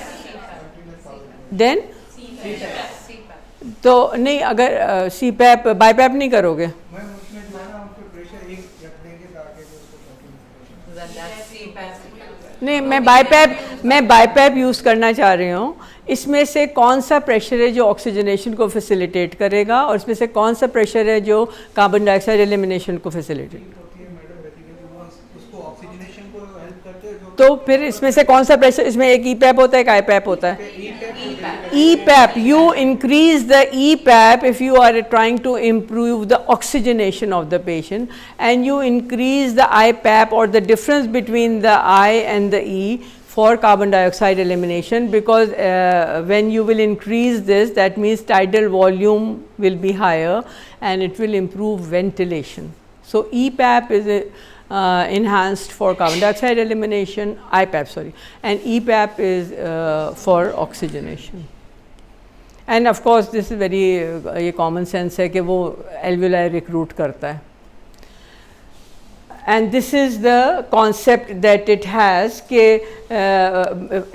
तो नहीं, अगर CPAP BiPAP नहीं करोगे, नहीं मैं BiPAP use करना चाह रही हूँ। इसमें से कौन सा प्रेशर है जो ऑक्सीजनेशन को फैसिलिटेट करेगा और इसमें से कौन सा प्रेशर है जो कार्बन डाइऑक्साइड एलिमिनेशन को फैसिलिटेट? तो फिर इसमें से कौन सा प्रेशर? इसमें एक EPAP होता है, एक IPAP होता है। EPAP, you increase the EPAP if you are trying to improve the oxygenation of the patient, and you increase the IPAP or the difference between the I and the E for carbon dioxide elimination, because when you will increase this, that means tidal volume will be higher and it will improve ventilation. So EPAP is enhanced for carbon dioxide elimination, and EPAP is for oxygenation. And of course this is very ये common sense है कि वो alveoli recruit करता है. And this is the concept that it has कि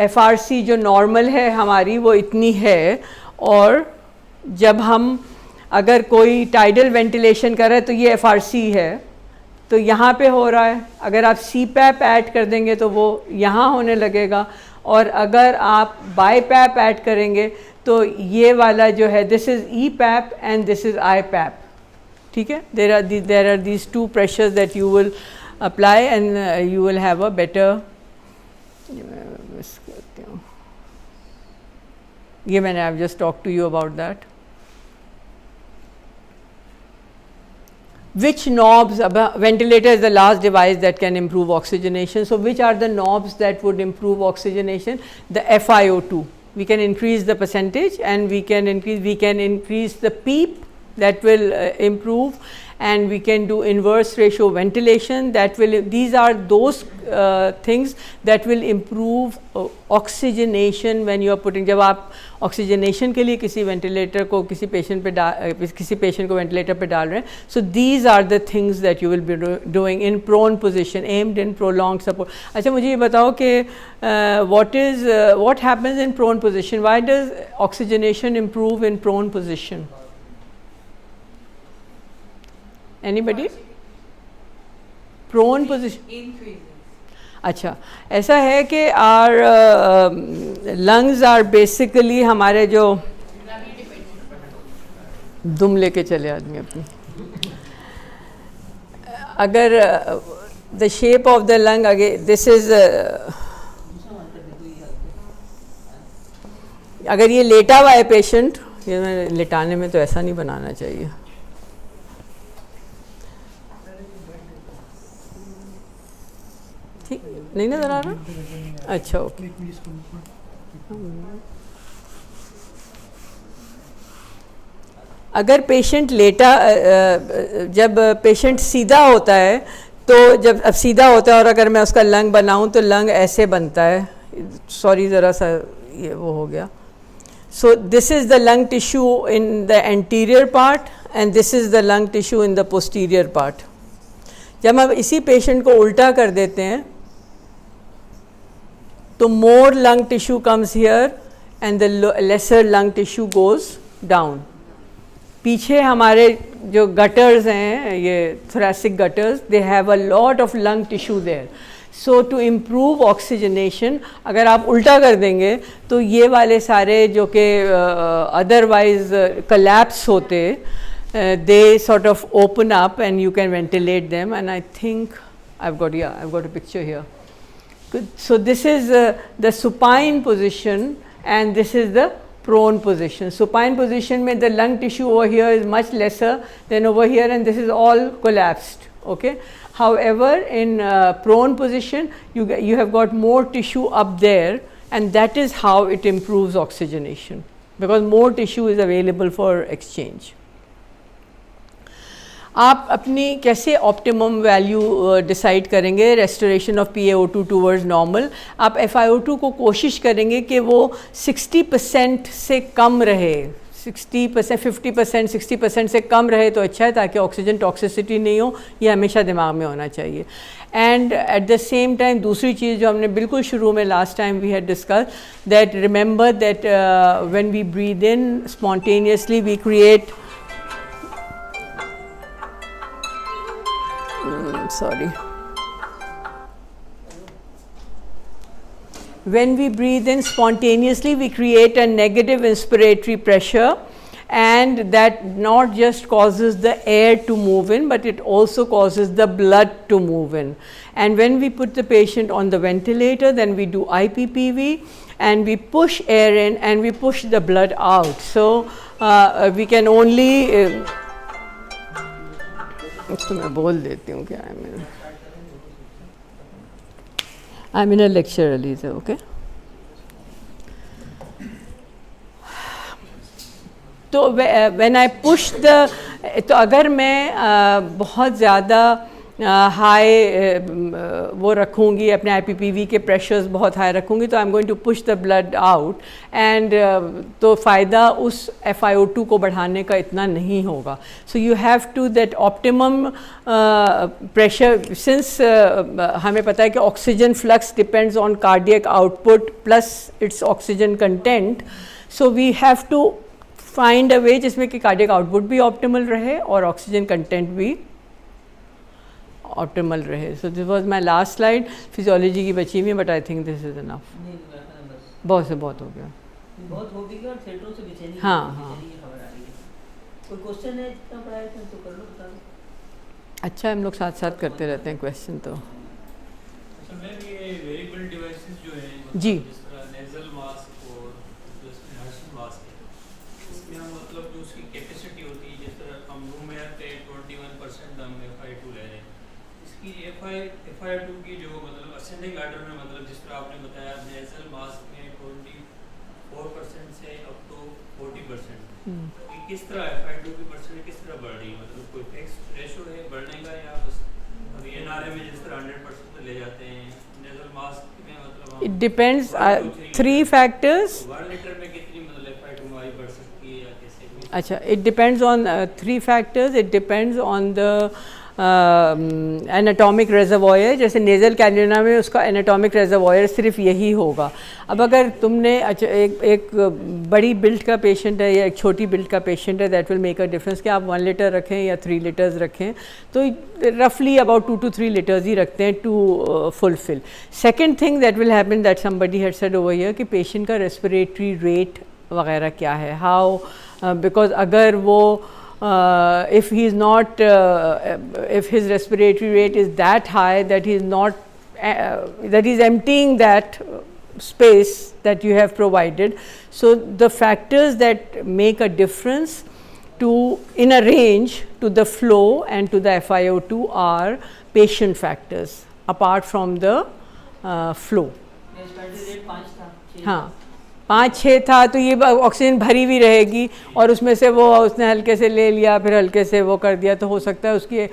FRC जो normal है हमारी वो इतनी है, और जब हम अगर कोई टाइडल वेंटिलेशन कर रहा है तो ये FRC है, तो यहाँ पे हो रहा है। अगर आप CPAP ऐड कर देंगे तो वो यहाँ होने लगेगा, और अगर आप BiPAP ऐड करेंगे तो ये वाला जो है this is EPAP and this is IPAP, ठीक है। there are these two pressures that you will apply and you will have a better, ये मैंने I've just talked to you about that. Which knobs, ventilator is the last device that can improve oxygenation. So which are the knobs that would improve oxygenation? The FiO2. We can increase the percentage, and we can increase the PEEP, that will improve, and we can do inverse ratio ventilation, that will, these are those things that will improve oxygenation when you are putting, जब आप oxygenation के लिए किसी ventilator को किसी patient को ventilator पे डाल रहे हैं, so these are the things that you will be doing in prone position, aimed in prolonged support. अच्छा, मुझे ये बताओ कि what happens in prone position? Why does oxygenation improve in prone position? Anybody? Prone position increases. अच्छा, ऐसा है कि our lungs are basically हमारे जो दुम लेके चले आदमी अपनी, अगर the shape of the lung, again this is अगर ये लेटा हुआ है पेशेंट, ये लेटाने में तो ऐसा नहीं बनाना चाहिए, ठीक नहीं नजर आ रहा? अच्छा, ओके। अगर पेशेंट लेटा, जब पेशेंट सीधा होता है, तो जब अब सीधा होता है और अगर मैं उसका लंग बनाऊं तो लंग ऐसे बनता है, सॉरी ज़रा सा ये वो हो गया। सो this is the lung tissue in the anterior part and this is the lung tissue in the posterior part. जब हम इसी पेशेंट को उल्टा कर देते हैं तो more lung tissue comes here and the lesser lung tissue goes down. पीछे हमारे जो gutters हैं, ये thoracic gutters, they have a lot of lung tissue there. So to improve oxygenation, अगर आप उल्टा कर देंगे तो ये वाले सारे जो कि otherwise collapse होते, they sort of open up and you can ventilate them, and I think I've got a picture here. Good. So this is the supine position and this is the prone position. Supine position में the lung tissue over here is much lesser than over here, and this is all collapsed. Okay. However, in prone position you have got more tissue up there, and that is how it improves oxygenation, because more tissue is available for exchange. आप अपनी कैसे optimum value decide करेंगे restoration of PaO2 towards normal? आप FiO2 को कोशिश करेंगे कि वो 60% से कम रहे, 60%, 50%, 60% से कम रहे तो अच्छा है, ताकि ऑक्सीजन टॉक्सिसिटी नहीं हो, ये हमेशा दिमाग में होना चाहिए। And at the same time दूसरी चीज़ जो हमने बिल्कुल शुरू में last time we had discuss, that remember that when we breathe in spontaneously we create when we breathe in spontaneously, we create a negative inspiratory pressure, and that not just causes the air to move in, but it also causes the blood to move in. And when we put the patient on the ventilator, then we do IPPV and we push air in and we push the blood out. So we can only इसको मैं बोल देती हूँ क्या है, I'm in a lecture, Aliza, okay? तो when I push the, तो अगर मैं बहुत ज़्यादा हाई वो रखूँगी, अपने IPPV के प्रेशर्स बहुत हाई रखूँगी, तो I am going to push the blood out, and तो फ़ायदा उस FiO2 को बढ़ाने का इतना नहीं होगा. So you have to that optimum pressure, since हमें पता है कि oxygen flux depends on cardiac output plus its oxygen content, so we have to find a way जिसमें कि कार्डियक आउटपुट भी ऑप्टिमल रहे और ऑक्सीजन कंटेंट भी ऑप्टिमल रहे. So this was my last slide. Physiology की बची हुई है, but I think this is enough. नहीं बस बहुत से बहुत हो गया. बहुत हो गई और सेंटरों से बेचैनी हाँ, बेचैनी की खबर आ रही है. कोई क्वेश्चन है जितना पढ़ाया था तो कर लो, बता दो. अच्छा, हम लोग साथ साथ करते रहते हैं क्वेश्चन. तो अच्छा मैम, ये वेरिएबल डिवाइसेस जो हैं मतलब जी. जिस तरह नेजल मास्क और जो इनहलेशन मास्क है, इसमें हम मतलब जो उसकी कैपेसिटी होती है, जिस तरह हम रूम एयर पे 21% हम FiO2 ले रहे हैं, इसकी FiO2 की जो मतलब असेंडिंग आर्डर में मतलब जिस तरह आपने बताया नेजल मास्क में 24% से अप टू 40%, ये किस तरह FiO2 की परसेंटेज किस तरह बढ़ रही है? मतलब कोई फिक्स रेशो है बढ़ने का या बस अभी NRA में जिस तरह 100% ले जाते हैं, नेजल मास्क में मतलब it depends, 3 factors. 1 लीटर में कितनी मतलब FiO2 हमारी बढ़ सकती है या कैसे? अच्छा, it depends on 3 factors. It depends on the anatomic reservoir. जैसे नेज़ल कैन्यूला में उसका एनाटॉमिक रेजर्वॉयर सिर्फ यही होगा. अब अगर तुमने अच्छा एक बड़ी बिल्ट का पेशेंट है या एक छोटी बिल्ट का पेशेंट है, that will make a difference कि आप 1 लीटर रखें या 3 लीटर्स रखें. तो रफली अबाउट 2 to 3 लीटर्स ही रखते हैं to fulfil. Second thing that will happen that somebody had said over here कि पेशेंट का रेस्पिरेटरी रेट वगैरह क्या है, हाउ, बिकॉज अगर वो if he is not if his respiratory rate is that high that he is not that he is emptying that space that you have provided. So the factors that make a difference to in a range to the flow and to the FiO2 are patient factors apart from the flow. Respiratory rate 5 था, 6 हाँ, 5-6 था तो ये oxygen भरी हुई रहेगी और उसमें से वो उसने हल्के से ले लिया फिर हल्के से वो कर दिया, तो हो सकता है उसकी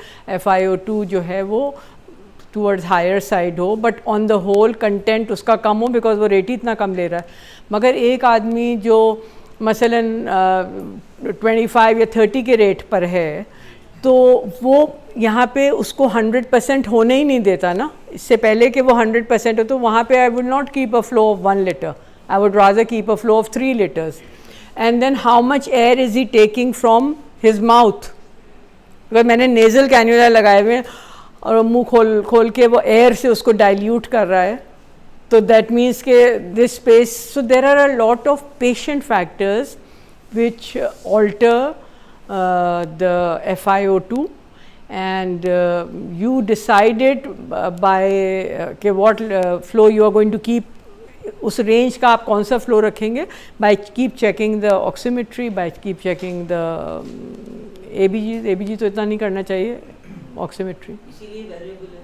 FiO2 जो है वो टूवर्ड्स हायर साइड हो, but on the whole content उसका कम हो बिकॉज वो रेट ही इतना कम ले रहा है. मगर एक आदमी जो मसलन 25 या 30 के रेट पर है तो वो यहाँ पे उसको 100% होने ही नहीं देता ना. इससे पहले कि वो 100% हो तो वहाँ पे I would not keep a flow of 1 litre. I would rather keep a flow of 3 liters. And then how much air is he taking from his mouth? अगर मैंने nasal cannula लगाए हुए हैं और मुंह खोल के वो air से उसको dilute कर रहा है, तो that means कि this space, so there are a lot of patient factors which alter the FiO2 and you decided by कि what flow you are going to keep. उस रेंज का आप कौन सा फ्लो रखेंगे by keep checking the oximetry, by keep checking the ABG तो इतना नहीं करना चाहिए ऑक्सीमेट्री. इसीलिए वेरिएबल है.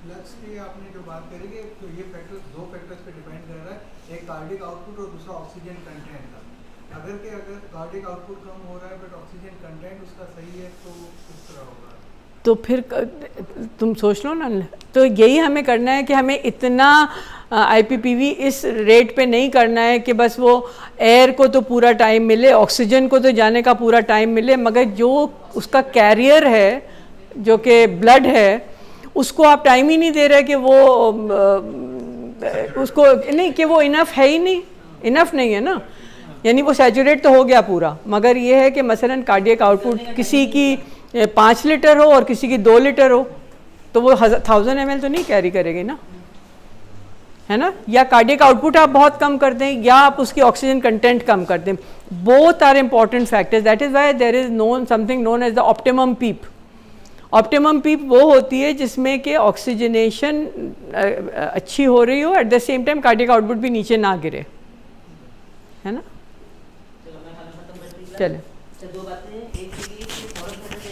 फ्लक्स की आपने जो बात करी कि तो ये फैक्टर्स 2 फैक्टर्स पे डिपेंड कर रहा है, एक कार्डियक आउटपुट और दूसरा ऑक्सीजन कंटेंट का. अगर कार्डियक आउटपुट कम हो रहा है बट ऑक्सीजन कंटेंट उसका सही है तो किस तरह होगा? तो फिर तुम सोच लो ना. तो यही हमें करना है कि हमें इतना IPPV इस रेट पे नहीं करना है कि बस वो एयर को तो पूरा टाइम मिले, ऑक्सीजन को तो जाने का पूरा टाइम मिले, मगर जो उसका कैरियर है जो कि ब्लड है उसको आप टाइम ही नहीं दे रहे कि वो उसको नहीं कि वो इनफ है ही नहीं, इनफ नहीं है ना. यानी वो सैचुरेट तो हो गया पूरा, मगर ये है कि मसलन कार्डियक आउटपुट किसी की 5 लीटर हो और किसी की 2 लीटर हो तो वो 1000 ml तो नहीं कैरी करेगी ना, है ना. या कार्डियक आउटपुट आप बहुत कम कर दें या आप उसकी ऑक्सीजन कंटेंट कम कर दें. Both are important factors. That is why there is known something known as the optimum PEEP. Optimum PEEP वो होती है जिसमें कि ऑक्सीजनेशन अच्छी हो रही हो, eight the same time cardiac output भी नीचे ना गिरे, है ना. चले